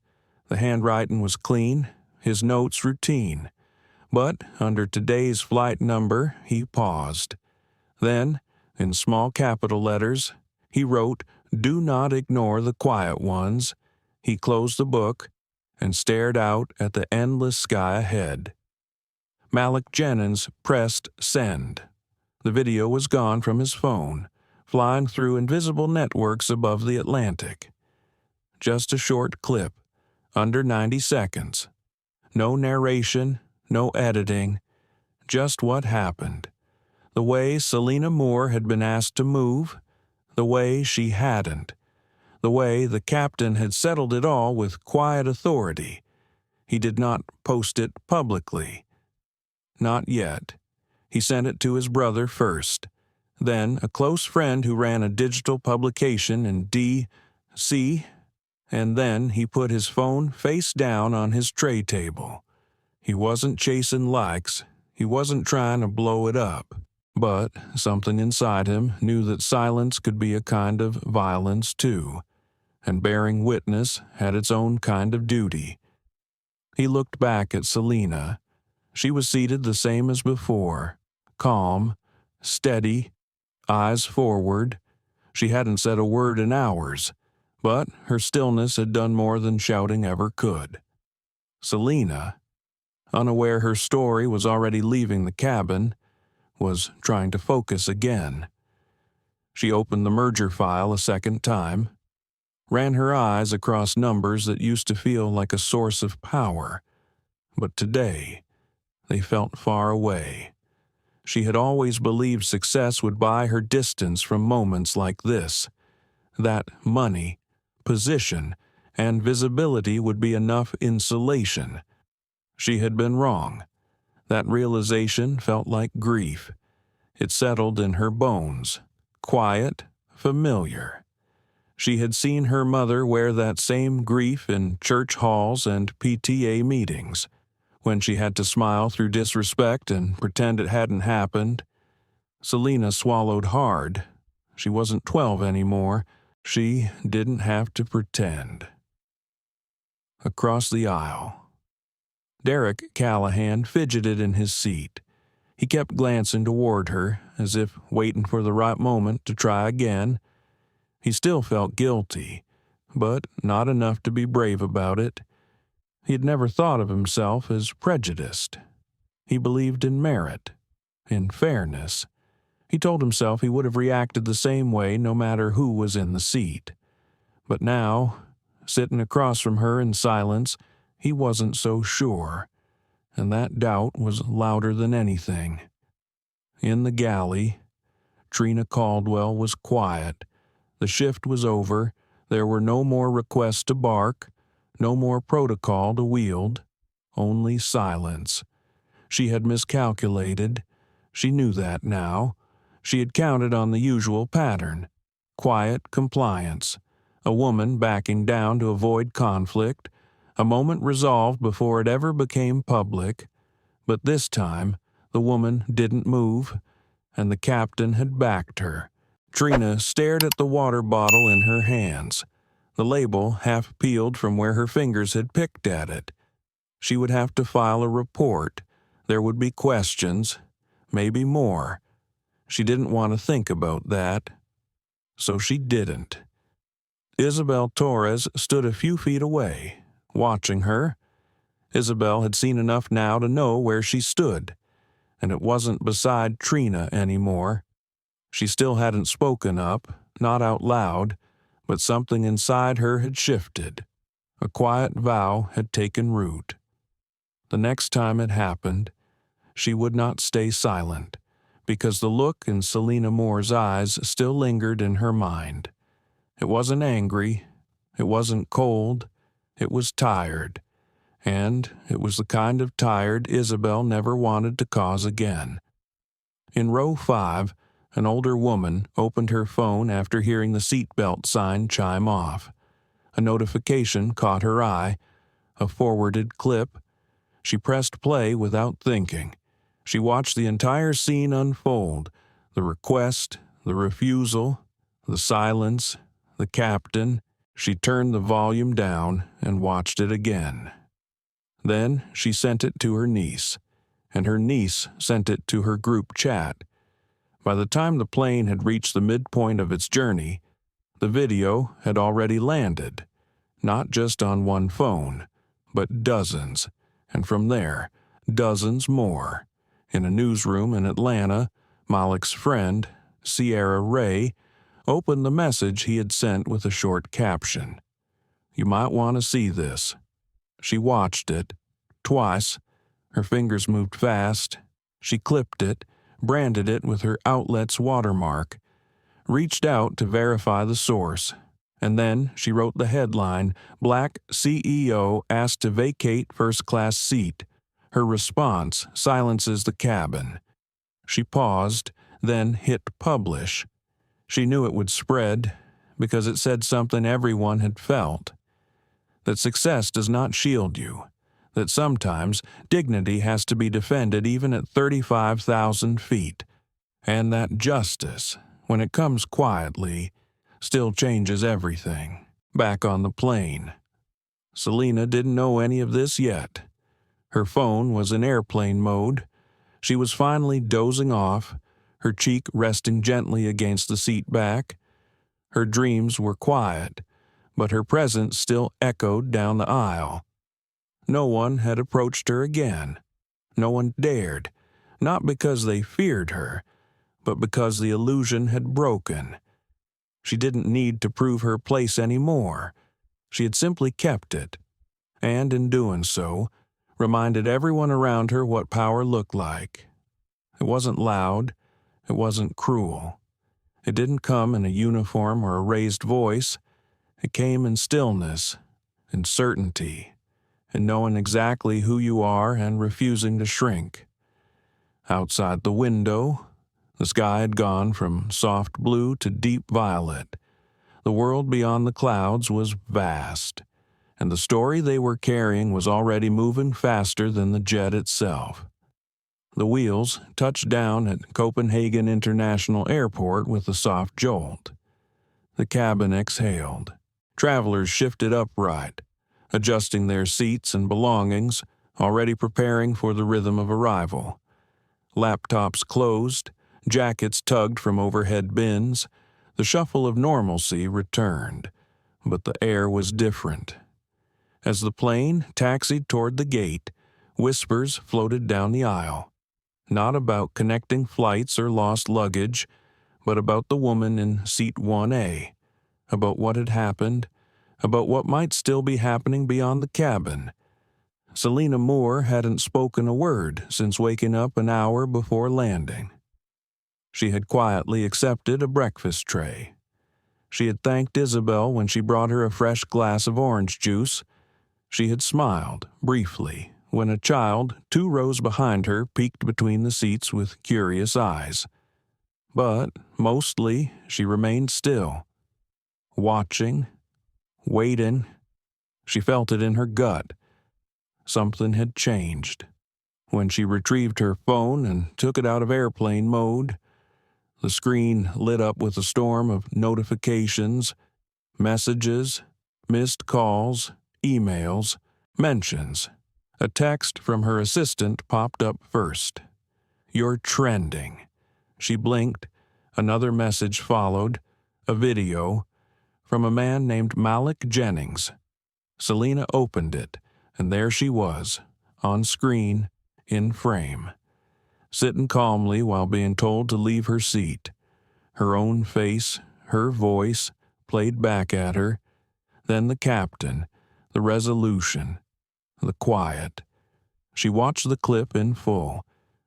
The handwriting was clean, his notes routine. But under today's flight number, he paused. Then, in small capital letters, he wrote, "Do not ignore the quiet ones." He closed the book and stared out at the endless sky ahead. Malik Jennings pressed send. The video was gone from his phone, flying through invisible networks above the Atlantic. Just a short clip, under 90 seconds. No narration, no editing, just what happened. The way Selena Moore had been asked to move, the way she hadn't, the way the captain had settled it all with quiet authority. He did not post it publicly. Not yet. He sent it to his brother first, then a close friend who ran a digital publication in D.C., and then he put his phone face down on his tray table. He wasn't chasing likes. He wasn't trying to blow it up. But something inside him knew that silence could be a kind of violence too, and bearing witness had its own kind of duty. He looked back at Selena. She was seated the same as before, calm, steady, eyes forward. She hadn't said a word in hours, but her stillness had done more than shouting ever could. Selena, unaware her story was already leaving the cabin, was trying to focus again. She opened the merger file a second time, ran her eyes across numbers that used to feel like a source of power, but today they felt far away. She had always believed success would buy her distance from moments like this, that money, position, and visibility would be enough insulation. She had been wrong. That realization felt like grief. It settled in her bones, quiet, familiar. She had seen her mother wear that same grief in church halls and PTA meetings, when she had to smile through disrespect and pretend it hadn't happened. Selena swallowed hard. She wasn't 12 anymore. She didn't have to pretend. Across the aisle, Derek Callahan fidgeted in his seat. He kept glancing toward her, as if waiting for the right moment to try again. He still felt guilty, but not enough to be brave about it. He had never thought of himself as prejudiced. He believed in merit, in fairness. He told himself he would have reacted the same way no matter who was in the seat. But now, sitting across from her in silence, he wasn't so sure, and that doubt was louder than anything. In the galley, Trina Caldwell was quiet. The shift was over, There were no more requests to bark, no more protocol to wield, only silence. She had miscalculated. She knew that now. She had counted on the usual pattern: quiet compliance, a woman backing down to avoid conflict, a moment resolved before it ever became public. But this time, the woman didn't move, and the captain had backed her. Trina stared at the water bottle in her hands, the label half peeled from where her fingers had picked at it. She would have to file a report. There would be questions, maybe more. She didn't want to think about that, so she didn't. Isabel Torres stood a few feet away, watching her. Isabel had seen enough now to know where she stood, and it wasn't beside Trina anymore. She still hadn't spoken up, not out loud, but something inside her had shifted. A quiet vow had taken root. The next time it happened, she would not stay silent, because the look in Selena Moore's eyes still lingered in her mind. It wasn't angry, it wasn't cold, it was tired, and it was the kind of tired Isabel never wanted to cause again. In row 5, an older woman opened her phone after hearing the seatbelt sign chime off. A notification caught her eye, a forwarded clip. She pressed play without thinking. She watched the entire scene unfold: the request, the refusal, the silence, the captain. She turned the volume down and watched it again. Then she sent it to her niece, and her niece sent it to her group chat. By the time the plane had reached the midpoint of its journey, the video had already landed, not just on one phone, but dozens, and from there, dozens more. In a newsroom in Atlanta, Malik's friend, Sierra Ray, opened the message he had sent with a short caption. "You might want to see this." She watched it, twice. Her fingers moved fast. She clipped it, branded it with her outlet's watermark, reached out to verify the source, and then she wrote the headline, "Black CEO asked to vacate first-class seat. Her response silences the cabin." She paused, then hit publish. She knew it would spread, because it said something everyone had felt: that success does not shield you, that sometimes dignity has to be defended even at 35,000 feet, and that justice, when it comes quietly, still changes everything. Back on the plane, Selena didn't know any of this yet. Her phone was in airplane mode. She was finally dozing off, her cheek resting gently against the seat back. Her dreams were quiet, but her presence still echoed down the aisle. No one had approached her again. No one dared, not because they feared her, but because the illusion had broken. She didn't need to prove her place anymore. She had simply kept it, and in doing so, reminded everyone around her what power looked like. It wasn't loud. It wasn't cruel. It didn't come in a uniform or a raised voice. It came in stillness, in certainty, in knowing exactly who you are and refusing to shrink. Outside the window, the sky had gone from soft blue to deep violet. The world beyond the clouds was vast, and the story they were carrying was already moving faster than the jet itself. The wheels touched down at Copenhagen International Airport with a soft jolt. The cabin exhaled. Travelers shifted upright, adjusting their seats and belongings, already preparing for the rhythm of arrival. Laptops closed, jackets tugged from overhead bins. The shuffle of normalcy returned, but the air was different. As the plane taxied toward the gate, whispers floated down the aisle, not about connecting flights or lost luggage, but about the woman in seat 1A, about what had happened, about what might still be happening beyond the cabin. Selena Moore hadn't spoken a word since waking up an hour before landing. She had quietly accepted a breakfast tray. She had thanked Isabel when she brought her a fresh glass of orange juice. She had smiled, briefly, when a child 2 rows behind her peeked between the seats with curious eyes. But, mostly, she remained still, watching, waiting. She felt it in her gut. Something had changed. When she retrieved her phone and took it out of airplane mode, the screen lit up with a storm of notifications, messages, missed calls, emails, mentions. A text from her assistant popped up first. "You're trending." She blinked. Another message followed, a video, from a man named Malik Jennings. Selena opened it, and there she was, on screen, in frame, sitting calmly while being told to leave her seat. Her own face, her voice, played back at her. Then the captain, the resolution, the quiet. She watched the clip in full,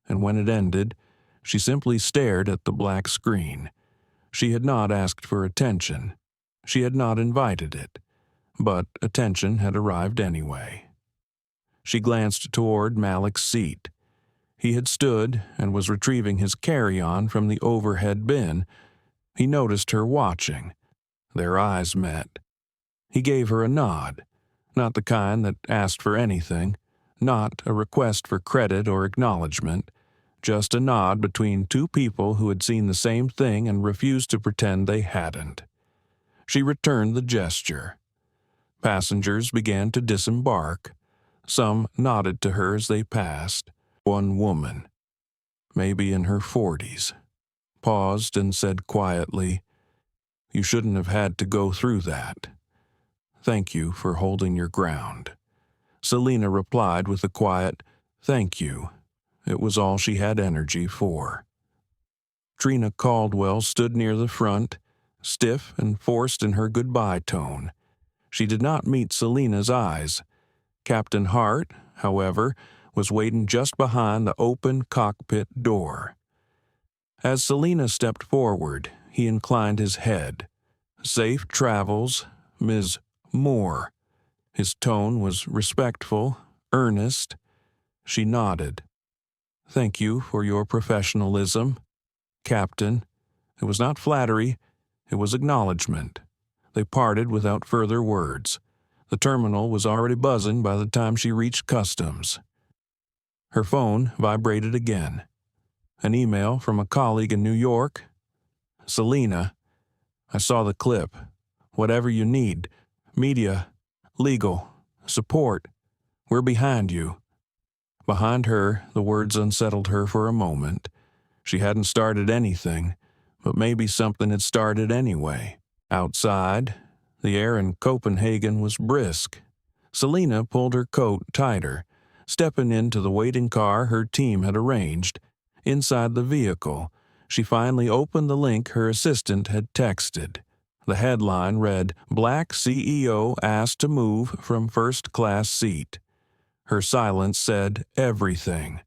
and when it ended, she simply stared at the black screen. She had not asked for attention. She had not invited it. But attention had arrived anyway. She glanced toward Malik's seat. He had stood and was retrieving his carry-on from the overhead bin. He noticed her watching. Their eyes met. He gave her a nod, not the kind that asked for anything, not a request for credit or acknowledgement, just a nod between 2 people who had seen the same thing and refused to pretend they hadn't. She returned the gesture. Passengers began to disembark. Some nodded to her as they passed. One woman, maybe in her 40s, paused and said quietly, "You shouldn't have had to go through that. Thank you for holding your ground." Selena replied with a quiet, "Thank you." It was all she had energy for. Trina Caldwell stood near the front, stiff and forced in her goodbye tone. She did not meet Selena's eyes. Captain Hart, however, was waiting just behind the open cockpit door. As Selena stepped forward, he inclined his head. "Safe travels, Ms. Moore." His tone was respectful, earnest. She nodded. "Thank you for your professionalism, Captain." It was not flattery, it was acknowledgement. They parted without further words. The terminal was already buzzing by the time she reached customs. Her phone vibrated again. An email from a colleague in New York. "Selena, I saw the clip. Whatever you need, media, legal, support, we're behind you." Behind her, the words unsettled her for a moment. She hadn't started anything, but maybe something had started anyway. Outside, the air in Copenhagen was brisk. Selena pulled her coat tighter, stepping into the waiting car her team had arranged. Inside the vehicle, she finally opened the link her assistant had texted. The headline read, "Black CEO asked to move from first-class seat." Her silence said everything.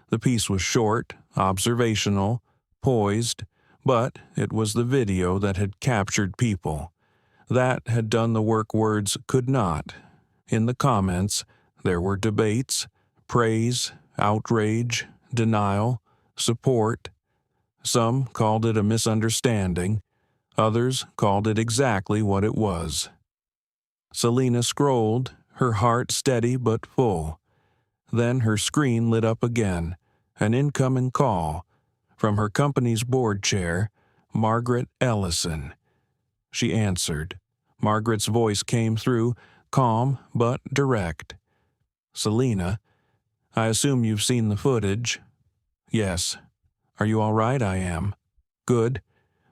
The piece was short, observational, poised, but it was the video that had captured people. That had done the work words could not. In the comments, there were debates, praise, outrage, denial, support. Some called it a misunderstanding. Others called it exactly what it was. Selena scrolled, her heart steady but full. Then her screen lit up again, an incoming call. From her company's board chair, Margaret Ellison. She answered. Margaret's voice came through, calm but direct. "Selena, I assume you've seen the footage." "Yes." "Are you all right?" "I am." "Good.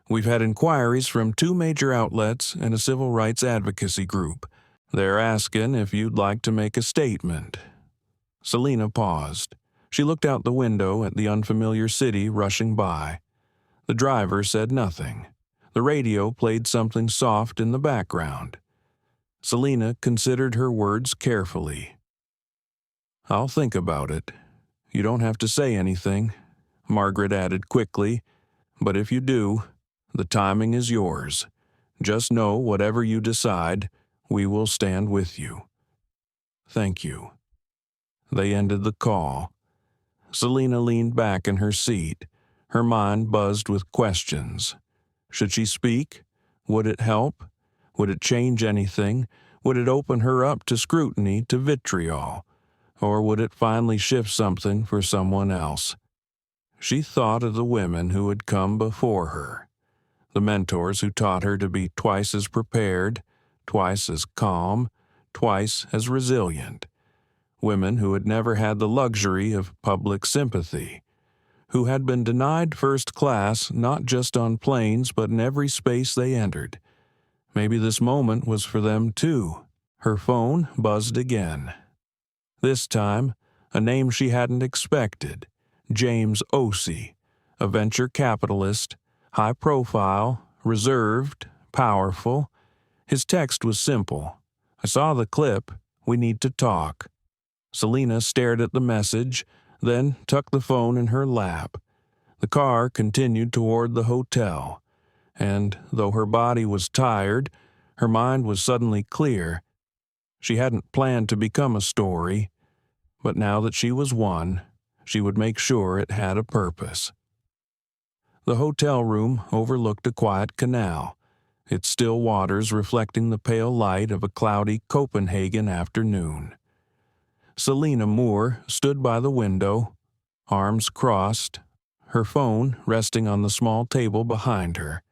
We've had inquiries from 2 major outlets and a civil rights advocacy group. They're asking if you'd like to make a statement." Selena paused. She looked out the window at the unfamiliar city rushing by. The driver said nothing. The radio played something soft in the background. Selena considered her words carefully. "I'll think about it. You don't have to say anything," Margaret added quickly, "but if you do, the timing is yours. Just know whatever you decide, we will stand with you. Thank you." They ended the call. Selena leaned back in her seat. Her mind buzzed with questions. Should she speak? Would it help? Would it change anything? Would it open her up to scrutiny, to vitriol? Or would it finally shift something for someone else? She thought of the women who had come before her, the mentors who taught her to be twice as prepared, twice as calm, twice as resilient. Women who had never had the luxury of public sympathy, who had been denied first class not just on planes but in every space they entered. Maybe this moment was for them too. Her phone buzzed again. This time, a name she hadn't expected, James Osei, a venture capitalist, high profile, reserved, powerful. His text was simple. "I saw the clip. We need to talk." Selena stared at the message, then tucked the phone in her lap. The car continued toward the hotel, and though her body was tired, her mind was suddenly clear. She hadn't planned to become a story, but now that she was one, she would make sure it had a purpose. The hotel room overlooked a quiet canal, its still waters reflecting the pale light of a cloudy Copenhagen afternoon. Selena Moore stood by the window, arms crossed, her phone resting on the small table behind her.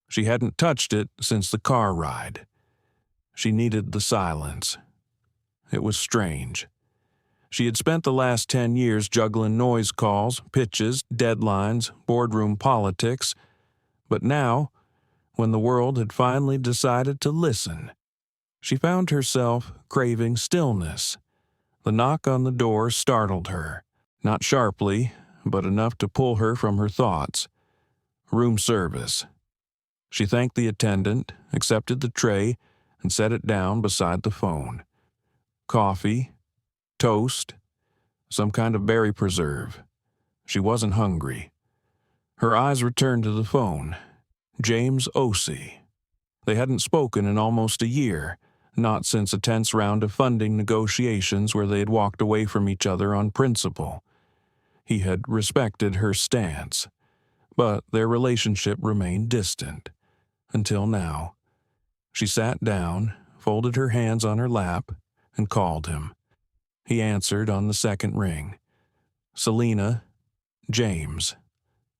She hadn't touched it since the car ride. She needed the silence. It was strange. She had spent the last 10 years juggling noise calls, pitches, deadlines, boardroom politics, but now, when the world had finally decided to listen, she found herself craving stillness. The knock on the door startled her, not sharply, but enough to pull her from her thoughts. Room service. She thanked the attendant, accepted the tray, and set it down beside the phone. Coffee, toast, some kind of berry preserve. She wasn't hungry. Her eyes returned to the phone. James Osei. They hadn't spoken in almost a year, not since a tense round of funding negotiations where they had walked away from each other on principle. He had respected her stance, but their relationship remained distant. Until now. She sat down, folded her hands on her lap, and called him. He answered on the second ring. "Selena, James."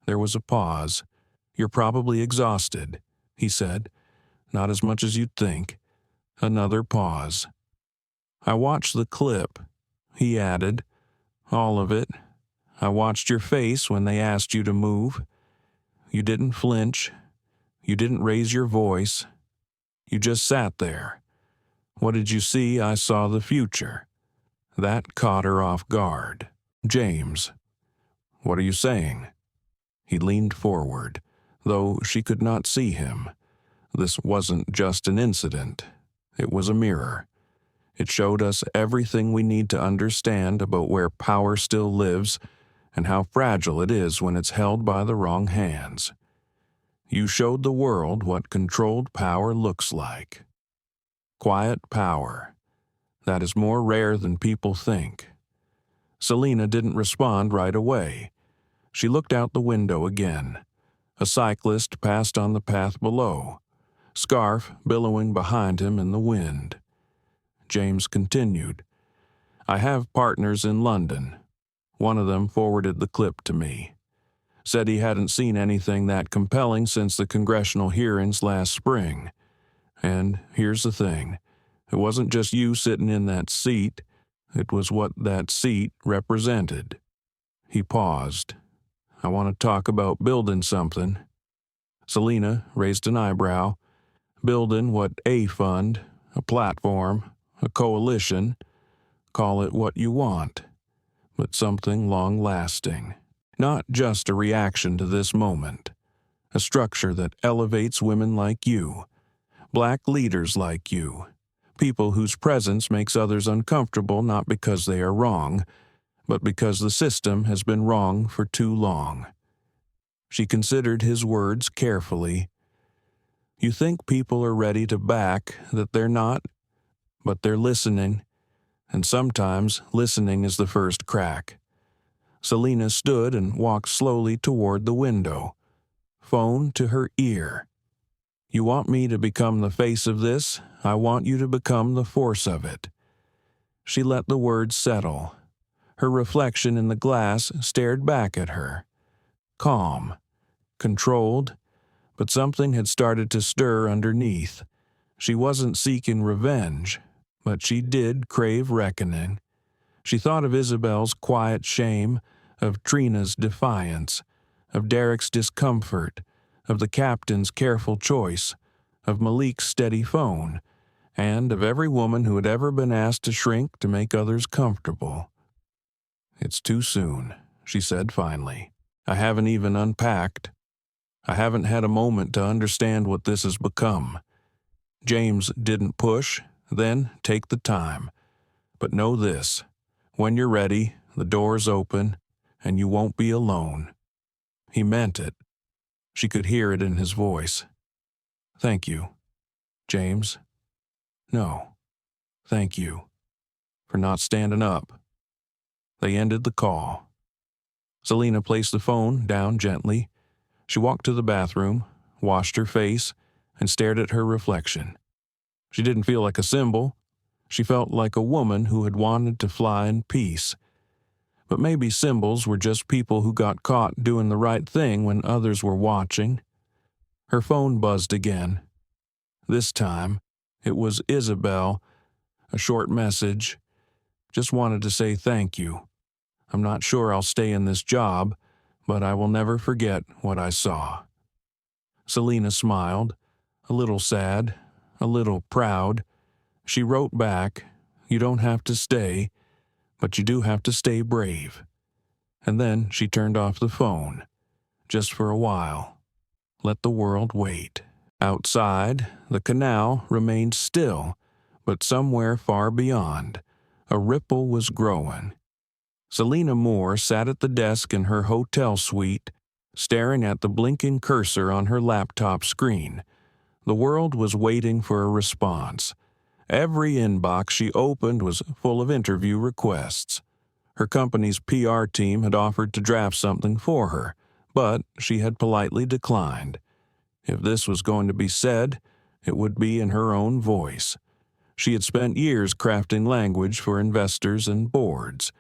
There was a pause. "You're probably exhausted," he said. "Not as much as you'd think." Another pause. "I watched the clip," he added. "All of it. I watched your face when they asked you to move. You didn't flinch. You didn't raise your voice. You just sat there. What did you see? I saw the future." That caught her off guard. "James, what are you saying?" He leaned forward, though she could not see him. This wasn't just an incident. It was a mirror. It showed us everything we need to understand about where power still lives and how fragile it is when it's held by the wrong hands. You showed the world what controlled power looks like. Quiet power. That is more rare than people think. Selena didn't respond right away. She looked out the window again. A cyclist passed on the path below, scarf billowing behind him in the wind. James continued, "I have partners in London." One of them forwarded the clip to me. Said he hadn't seen anything that compelling since the congressional hearings last spring. And here's the thing. It wasn't just you sitting in that seat. It was what that seat represented. He paused. "I want to talk about building something." Selena raised an eyebrow. "Building what? A fund, a platform, a coalition. Call it what you want, but something long-lasting. Not just a reaction to this moment. A structure that elevates women like you, black leaders like you, people whose presence makes others uncomfortable not because they are wrong, but because the system has been wrong for too long." She considered his words carefully. You think people are ready to back that they're not, but they're listening, and sometimes listening is the first crack. Selena stood and walked slowly toward the window, phone to her ear. You want me to become the face of this? I want you to become the force of it. She let the words settle. Her reflection in the glass stared back at her. Calm, controlled, but something had started to stir underneath. She wasn't seeking revenge, but she did crave reckoning. She thought of Isabel's quiet shame, of Trina's defiance, of Derek's discomfort, of the captain's careful choice, of Malik's steady phone, and of every woman who had ever been asked to shrink to make others comfortable. "It's too soon," she said finally. "I haven't even unpacked. I haven't had a moment to understand what this has become. James didn't push, then take the time. But know this, when you're ready, the door's open, and you won't be alone." He meant it. She could hear it in his voice. "Thank you, James. No, thank you for not standing up." They ended the call. Selena placed the phone down gently. She walked to the bathroom, washed her face, and stared at her reflection. She didn't feel like a symbol. She felt like a woman who had wanted to fly in peace. But maybe symbols were just people who got caught doing the right thing when others were watching. Her phone buzzed again. This time, it was Isabel. A short message. "Just wanted to say thank you. I'm not sure I'll stay in this job, but I will never forget what I saw." Selena smiled, a little sad, a little proud. She wrote back, "You don't have to stay, but you do have to stay brave." And then she turned off the phone, just for a while. Let the world wait. Outside, the canal remained still, but somewhere far beyond, a ripple was growing. Selena Moore sat at the desk in her hotel suite, staring at the blinking cursor on her laptop screen. The world was waiting for a response. Every inbox she opened was full of interview requests. Her company's PR team had offered to draft something for her, but she had politely declined. If this was going to be said, it would be in her own voice. She had spent years crafting language for investors and boards.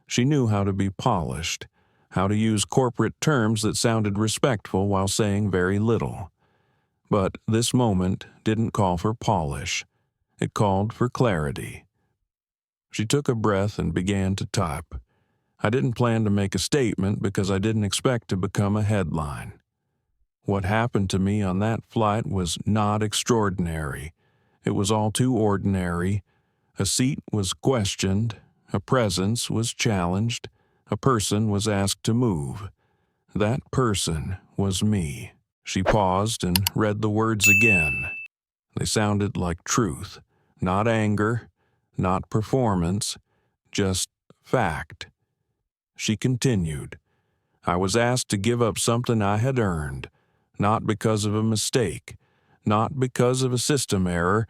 She knew how to be polished, how to use corporate terms that sounded respectful while saying very little. But this moment didn't call for polish. It called for clarity. She took a breath and began to type. "I didn't plan to make a statement because I didn't expect to become a headline. What happened to me on that flight was not extraordinary. It was all too ordinary. A seat was questioned. A presence was challenged. A person was asked to move. That person was me." She paused and read the words again. They sounded like truth, not anger, not performance, just fact. She continued, "I was asked to give up something I had earned, not because of a mistake, not because of a system error,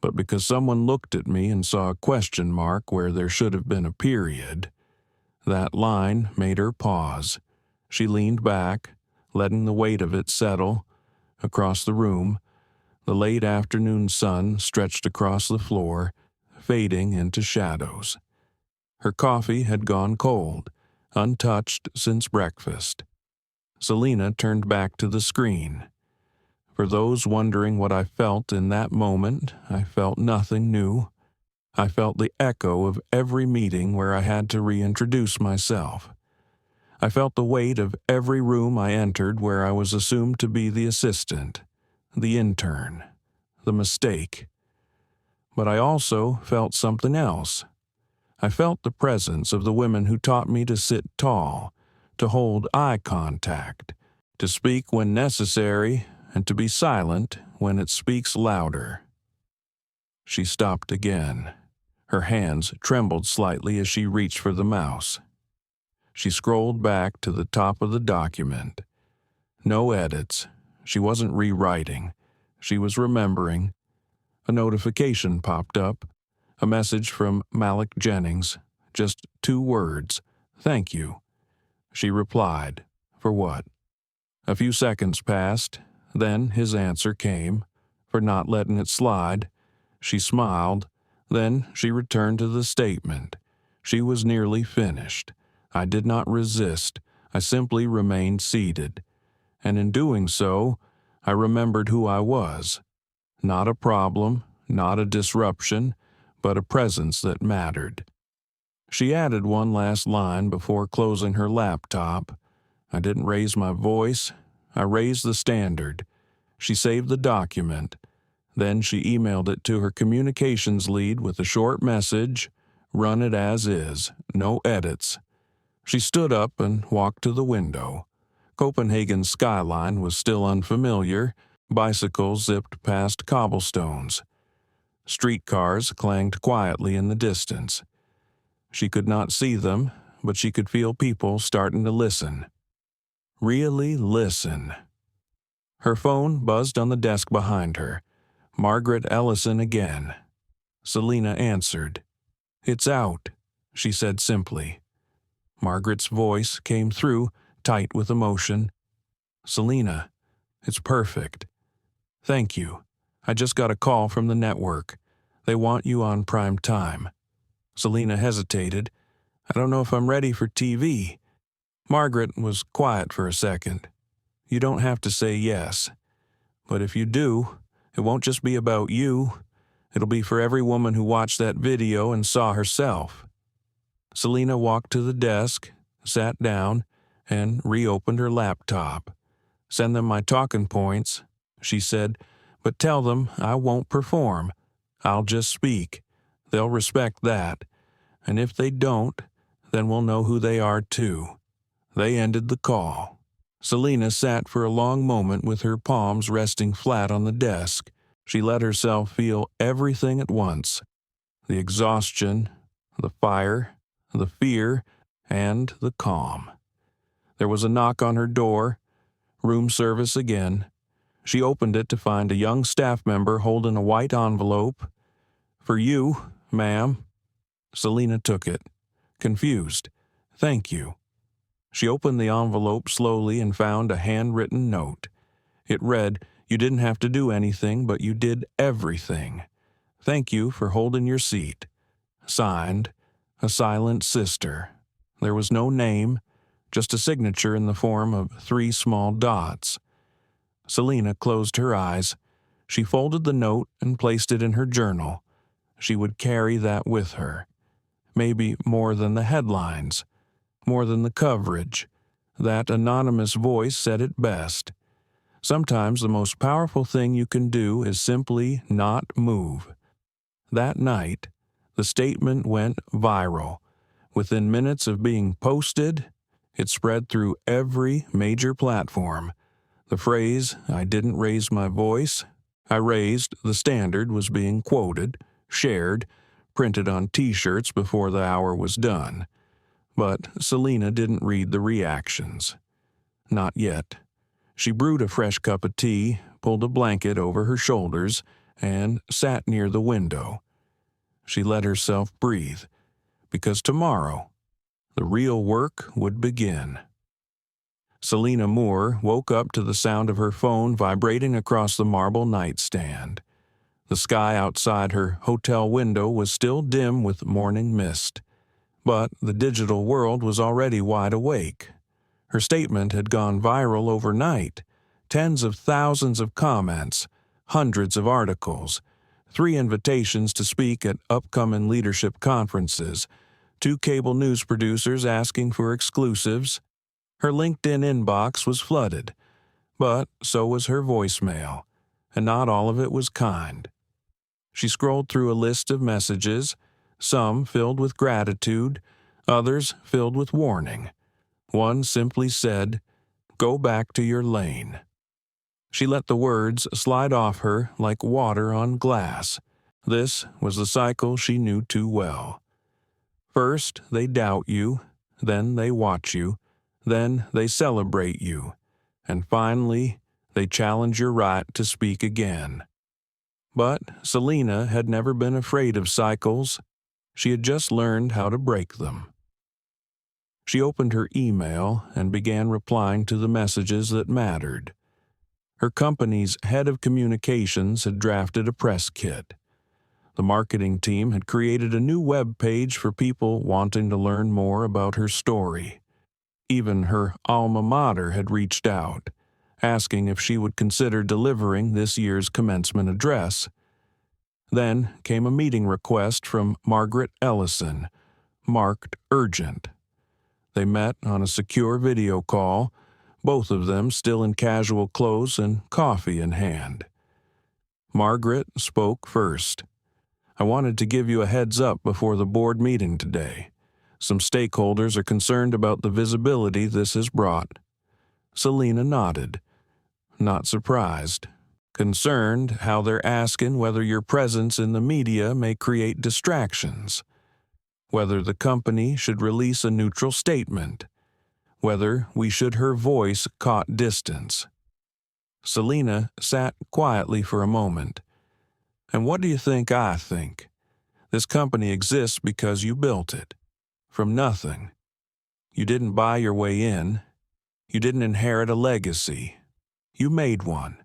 but because someone looked at me and saw a question mark where there should have been a period." That line made her pause. She leaned back, letting the weight of it settle. Across the room, the late afternoon sun stretched across the floor, fading into shadows. Her coffee had gone cold, untouched since breakfast. Selena turned back to the screen. For those wondering what I felt in that moment, I felt nothing new. I felt the echo of every meeting where I had to reintroduce myself. I felt the weight of every room I entered where I was assumed to be the assistant, the intern, the mistake. But I also felt something else. I felt the presence of the women who taught me to sit tall, to hold eye contact, to speak when necessary, and to be silent when it speaks louder. She stopped again. Her hands trembled slightly as she reached for the mouse. She scrolled back to the top of the document. No edits. She wasn't rewriting, She was remembering. A notification popped up, a message from Malik Jennings, just 2 words, "Thank you." She replied, for what? A few seconds passed, then his answer came, for not letting it slide. She smiled, then she returned to the statement. She was nearly finished. I did not resist, I simply remained seated. And in doing so, I remembered who I was. Not a problem, not a disruption, but a presence that mattered. She added one last line before closing her laptop. I didn't raise my voice. I raised the standard. She saved the document. Then she emailed it to her communications lead with a short message, "Run it as is, no edits." She stood up and walked to the window. Copenhagen's skyline was still unfamiliar. Bicycles zipped past cobblestones. Streetcars clanged quietly in the distance. She could not see them, but she could feel people starting to listen. Really listen. Her phone buzzed on the desk behind her. Margaret Ellison again. Selena answered. "It's out," she said simply. Margaret's voice came through, tight with emotion. "Selena, it's perfect. Thank you. I just got a call from the network. They want you on prime time." Selena hesitated. "I don't know if I'm ready for TV." Margaret was quiet for a second. "You don't have to say yes. But if you do, it won't just be about you. It'll be for every woman who watched that video and saw herself." Selena walked to the desk, sat down, and reopened her laptop. "Send them my talking points," she said, "but tell them I won't perform. I'll just speak. They'll respect that. And if they don't, then we'll know who they are too." They ended the call. Selena sat for a long moment with her palms resting flat on the desk. She let herself feel everything at once. The exhaustion, the fire, the fear, and the calm. There was a knock on her door. Room service again. She opened it to find a young staff member holding a white envelope. "For you, ma'am." Selena took it, confused. "Thank you." She opened the envelope slowly and found a handwritten note. It read, "You didn't have to do anything, but you did everything. Thank you for holding your seat." Signed, a silent sister. There was no name, just a signature in the form of 3 small dots. Selena closed her eyes. She folded the note and placed it in her journal. She would carry that with her. Maybe more than the headlines, more than the coverage. That anonymous voice said it best. Sometimes the most powerful thing you can do is simply not move. That night, the statement went viral. Within minutes of being posted, it spread through every major platform. The phrase, "I didn't raise my voice, I raised the standard," was being quoted, shared, printed on T-shirts before the hour was done. But Selena didn't read the reactions. Not yet. She brewed a fresh cup of tea, pulled a blanket over her shoulders, and sat near the window. She let herself breathe, because tomorrow, the real work would begin. Selena Moore woke up to the sound of her phone vibrating across the marble nightstand. The sky outside her hotel window was still dim with morning mist. But the digital world was already wide awake. Her statement had gone viral overnight. Tens of thousands of comments, hundreds of articles, 3 invitations to speak at upcoming leadership conferences, 2 cable news producers asking for exclusives. Her LinkedIn inbox was flooded, but so was her voicemail, and not all of it was kind. She scrolled through a list of messages, some filled with gratitude, others filled with warning. One simply said, "Go back to your lane." She let the words slide off her like water on glass. This was the cycle she knew too well. First, they doubt you, then they watch you, then they celebrate you, and finally, They challenge your right to speak again. But Selena had never been afraid of cycles. She had just learned how to break them. She opened her email and began replying to the messages that mattered. Her company's head of communications had drafted a press kit. The marketing team had created a new web page for people wanting to learn more about her story. Even her alma mater had reached out, asking if she would consider delivering this year's commencement address. Then came a meeting request from Margaret Ellison, marked urgent. They met on a secure video call, both of them still in casual clothes and coffee in hand. Margaret spoke first. I wanted to give you a heads up before the board meeting today. Some stakeholders are concerned about the visibility this has brought. Selena nodded, not surprised. Concerned how they're asking whether your presence in the media may create distractions, whether the company should release a neutral statement, whether we should her voice caught distance. Selena sat quietly for a moment. And what do you think I think? This company exists because you built it. From nothing. You didn't buy your way in. You didn't inherit a legacy. You made one.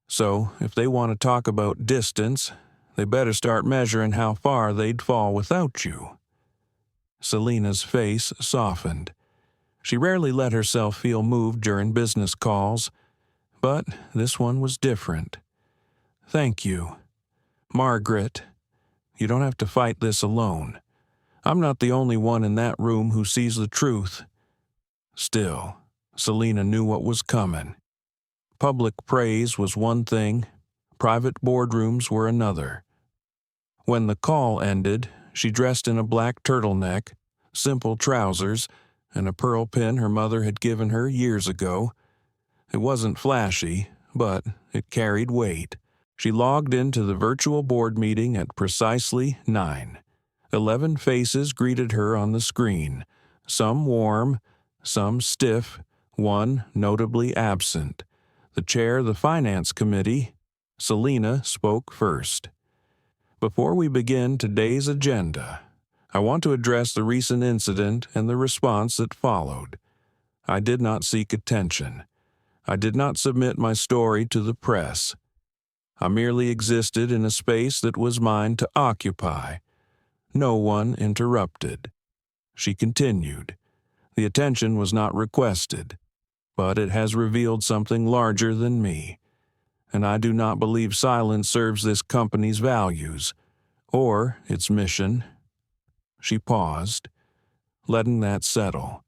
So, if they want to talk about distance, they better start measuring how far they'd fall without you. Selena's face softened. She rarely let herself feel moved during business calls, but this one was different. Thank you. Margaret, you don't have to fight this alone. I'm not the only one in that room who sees the truth. Still, Selena knew what was coming. Public praise was one thing, private boardrooms were another. When the call ended, she dressed in a black turtleneck, simple trousers, and a pearl pin her mother had given her years ago. It wasn't flashy, but it carried weight. She logged into the virtual board meeting at precisely 9. 11 faces greeted her on the screen, some warm, some stiff, one notably absent. The chair of the finance committee, Selena, spoke first. Before we begin today's agenda, I want to address the recent incident and the response that followed. I did not seek attention. I did not submit my story to the press. I merely existed in a space that was mine to occupy. No one interrupted. She continued. The attention was not requested, but it has revealed something larger than me, and I do not believe silence serves this company's values, or its mission. She paused, letting that settle.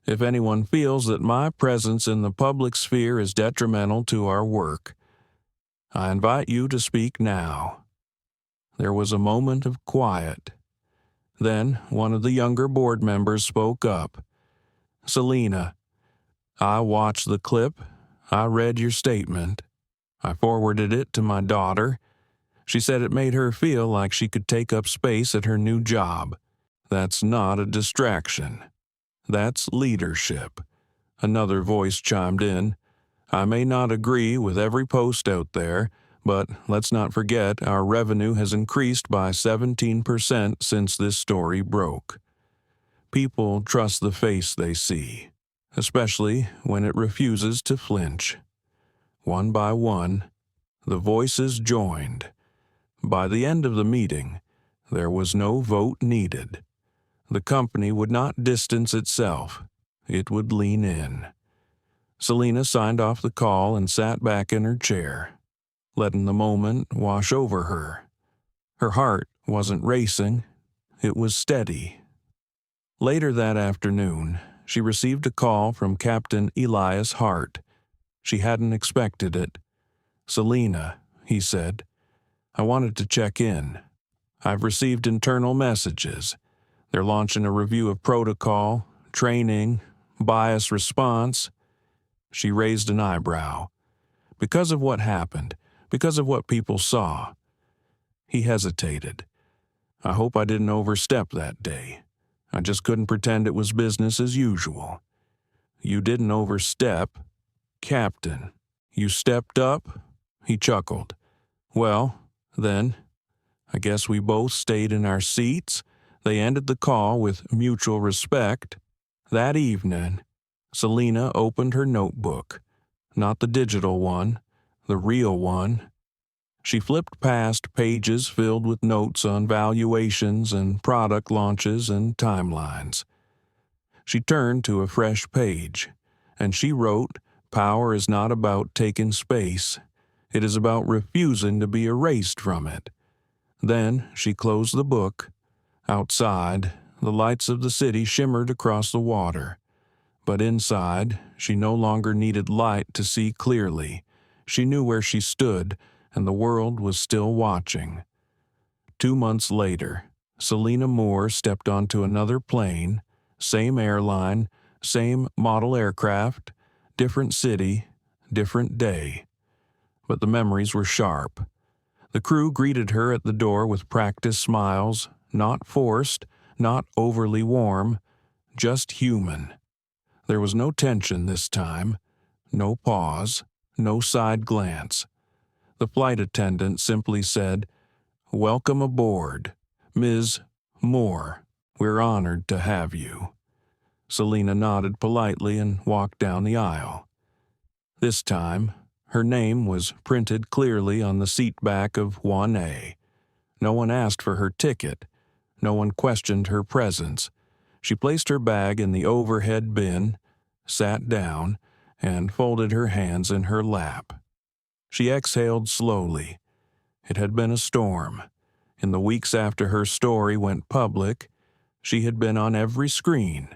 If anyone feels that my presence in the public sphere is detrimental to our work, I invite you to speak now. There was a moment of quiet. Then one of the younger board members spoke up. Selena, I watched the clip. I read your statement. I forwarded it to my daughter. She said it made her feel like she could take up space at her new job. That's not a distraction. That's leadership. Another voice chimed in. I may not agree with every post out there, but let's not forget our revenue has increased by 17% since this story broke. People trust the face they see, especially when it refuses to flinch. One by one, the voices joined. By the end of the meeting, there was no vote needed. The company would not distance itself. It would lean in. Selena signed off the call and sat back in her chair, letting the moment wash over her. Her heart wasn't racing. It was steady. Later that afternoon, she received a call from Captain Elias Hart. She hadn't expected it. Selena, he said, I wanted to check in. I've received internal messages. They're launching a review of protocol, training, bias response. She raised an eyebrow. Because of what happened, because of what people saw. He hesitated. I hope I didn't overstep that day. I just couldn't pretend it was business as usual. You didn't overstep, Captain. You stepped up?" He chuckled. "Well, then, I guess we both stayed in our seats." They ended the call with mutual respect. That evening, Selena opened her notebook. Not the digital one, the real one. She flipped past pages filled with notes on valuations and product launches and timelines. She turned to a fresh page, and she wrote, "Power is not about taking space. It is about refusing to be erased from it." Then she closed the book. Outside, the lights of the city shimmered across the water. But inside, she no longer needed light to see clearly. She knew where she stood, and the world was still watching. 2 months later, Selena Moore stepped onto another plane, same airline, same model aircraft, different city, different day. But the memories were sharp. The crew greeted her at the door with practiced smiles, not forced, not overly warm, just human. There was no tension this time, no pause, no side glance. The flight attendant simply said, "Welcome aboard, Ms. Moore. We're honored to have you." Selena nodded politely and walked down the aisle. This time, her name was printed clearly on the seat back of 1A. No one asked for her ticket. No one questioned her presence. She placed her bag in the overhead bin, sat down, and folded her hands in her lap. She exhaled slowly. It had been a storm. In the weeks after her story went public, she had been on every screen,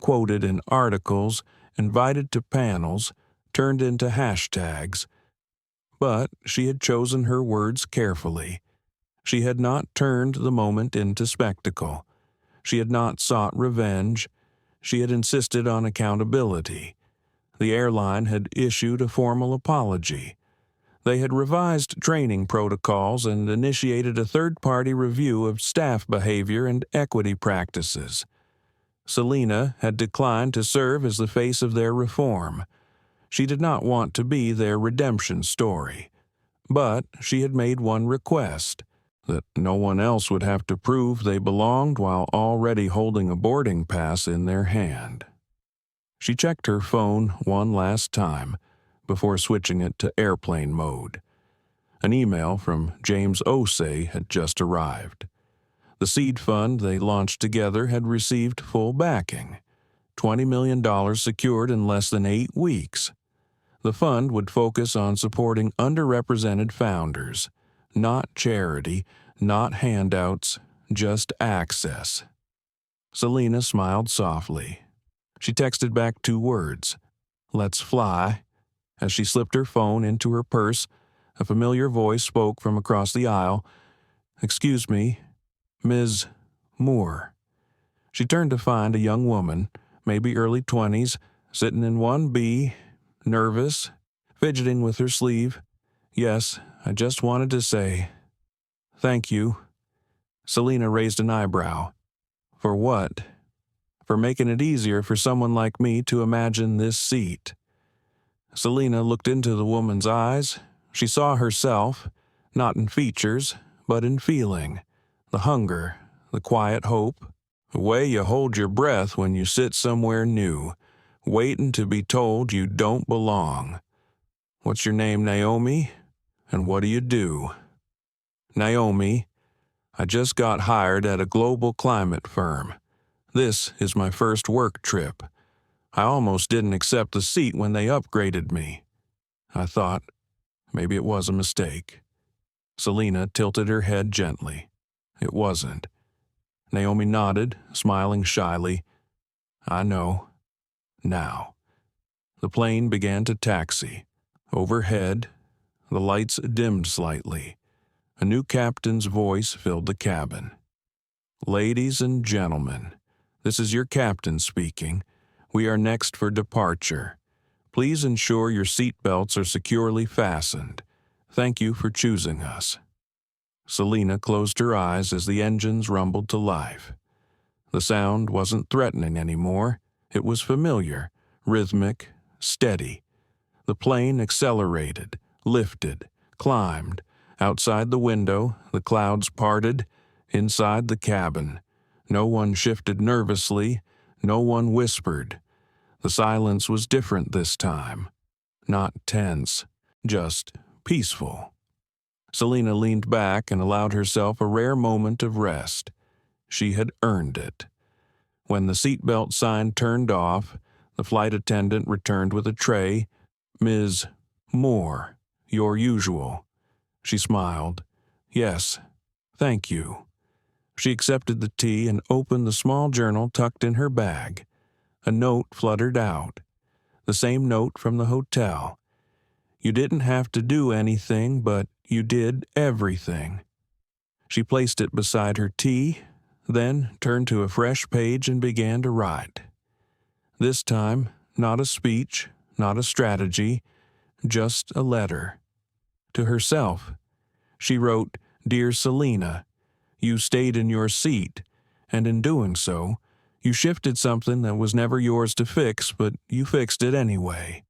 quoted in articles, invited to panels, turned into hashtags. But she had chosen her words carefully. She had not turned the moment into spectacle. She had not sought revenge. She had insisted on accountability. The airline had issued a formal apology. They had revised training protocols and initiated a third-party review of staff behavior and equity practices. Selena had declined to serve as the face of their reform. She did not want to be their redemption story. But she had made one request, that no one else would have to prove they belonged while already holding a boarding pass in their hand. She checked her phone one last time before switching it to airplane mode. An email from James Osei had just arrived. The seed fund they launched together had received full backing, $20 million secured in less than 8 weeks. The fund would focus on supporting underrepresented founders, not charity, not handouts, just access. Selena smiled softly. She texted back 2 words, "Let's fly." As she slipped her phone into her purse, a familiar voice spoke from across the aisle. "Excuse me, Ms. Moore." She turned to find a young woman, maybe early 20s, sitting in 1B, nervous, fidgeting with her sleeve. "Yes, I just wanted to say thank you." Selena raised an eyebrow. "For what?" "For making it easier for someone like me to imagine this seat." Selena looked into the woman's eyes. She saw herself, not in features, but in feeling. The hunger, the quiet hope, the way you hold your breath when you sit somewhere new, waiting to be told you don't belong. "What's your name, Naomi? And what do you do?" "Naomi. I just got hired at a global climate firm. This is my first work trip. I almost didn't accept the seat when they upgraded me. I thought maybe it was a mistake." Selena tilted her head gently. It wasn't. Naomi nodded, smiling shyly. "I know. Now." The plane began to taxi. Overhead, the lights dimmed slightly. A new captain's voice filled the cabin. "Ladies and gentlemen, this is your captain speaking. We are next for departure. Please ensure your seat belts are securely fastened. Thank you for choosing us." Selena closed her eyes as the engines rumbled to life. The sound wasn't threatening anymore. It was familiar, rhythmic, steady. The plane accelerated, lifted, climbed. Outside the window, the clouds parted. Inside the cabin, no one shifted nervously, no one whispered. The silence was different this time. Not tense, just peaceful. Selena leaned back and allowed herself a rare moment of rest. She had earned it. When the seatbelt sign turned off, the flight attendant returned with a tray. "Ms. Moore, your usual." She smiled. "Yes, thank you." She accepted the tea and opened the small journal tucked in her bag. A note fluttered out. The same note from the hotel. "You didn't have to do anything, but you did everything." She placed it beside her tea, then turned to a fresh page and began to write. This time, not a speech, not a strategy, just a letter. To herself. She wrote, "Dear Selena, you stayed in your seat, and in doing so, you shifted something that was never yours to fix, but you fixed it anyway.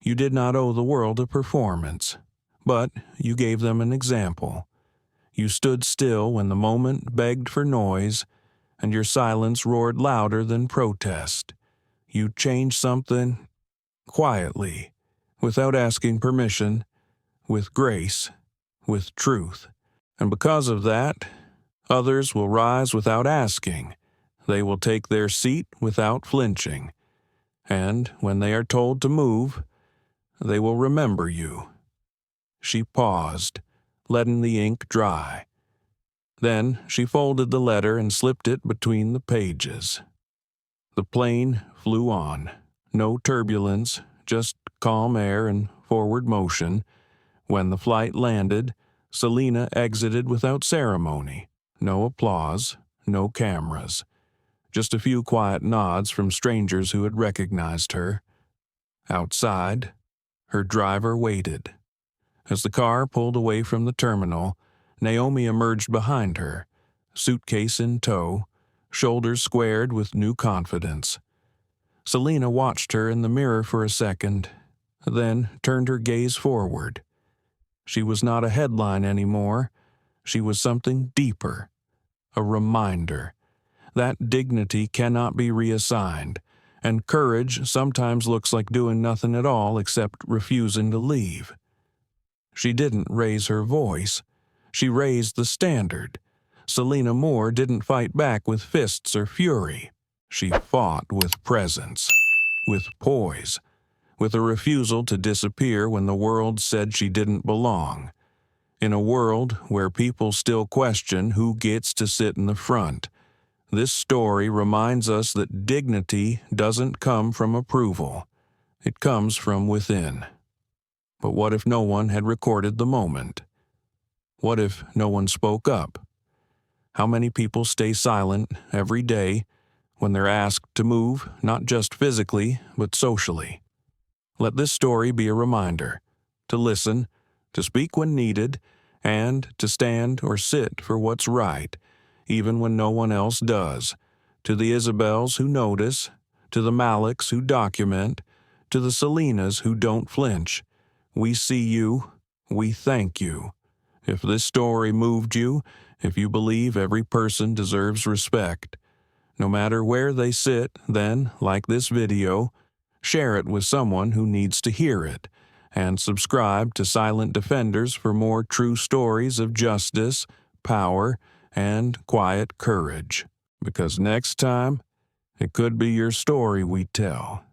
You did not owe the world a performance, but you gave them an example. You stood still when the moment begged for noise, and your silence roared louder than protest. You changed something quietly, without asking permission, with grace, with truth. And because of that, others will rise without asking. They will take their seat without flinching. And when they are told to move, they will remember you." She paused, letting the ink dry. Then she folded the letter and slipped it between the pages. The plane flew on. No turbulence, just calm air and forward motion. When the flight landed, Selena exited without ceremony. No applause, no cameras. Just a few quiet nods from strangers who had recognized her. Outside, her driver waited. As the car pulled away from the terminal, Naomi emerged behind her, suitcase in tow, shoulders squared with new confidence. Selena watched her in the mirror for a second, then turned her gaze forward. She was not a headline anymore. She was something deeper, a reminder. That dignity cannot be reassigned, and courage sometimes looks like doing nothing at all except refusing to leave. She didn't raise her voice. She raised the standard. Selena Moore didn't fight back with fists or fury. She fought with presence, with poise, with a refusal to disappear when the world said she didn't belong. In a world where people still question who gets to sit in the front, this story reminds us that dignity doesn't come from approval. It comes from within. But what if no one had recorded the moment? What if no one spoke up? How many people stay silent every day when they're asked to move, not just physically, but socially? Let this story be a reminder to listen, to speak when needed, and to stand or sit for what's right, even when no one else does. To the Isabels who notice, to the Maliks who document, to the Selenas who don't flinch, we see you, we thank you. If this story moved you, if you believe every person deserves respect, no matter where they sit, then, like this video, share it with someone who needs to hear it, and subscribe to Silent Defenders for more true stories of justice, power, and quiet courage. Because next time, it could be your story we tell.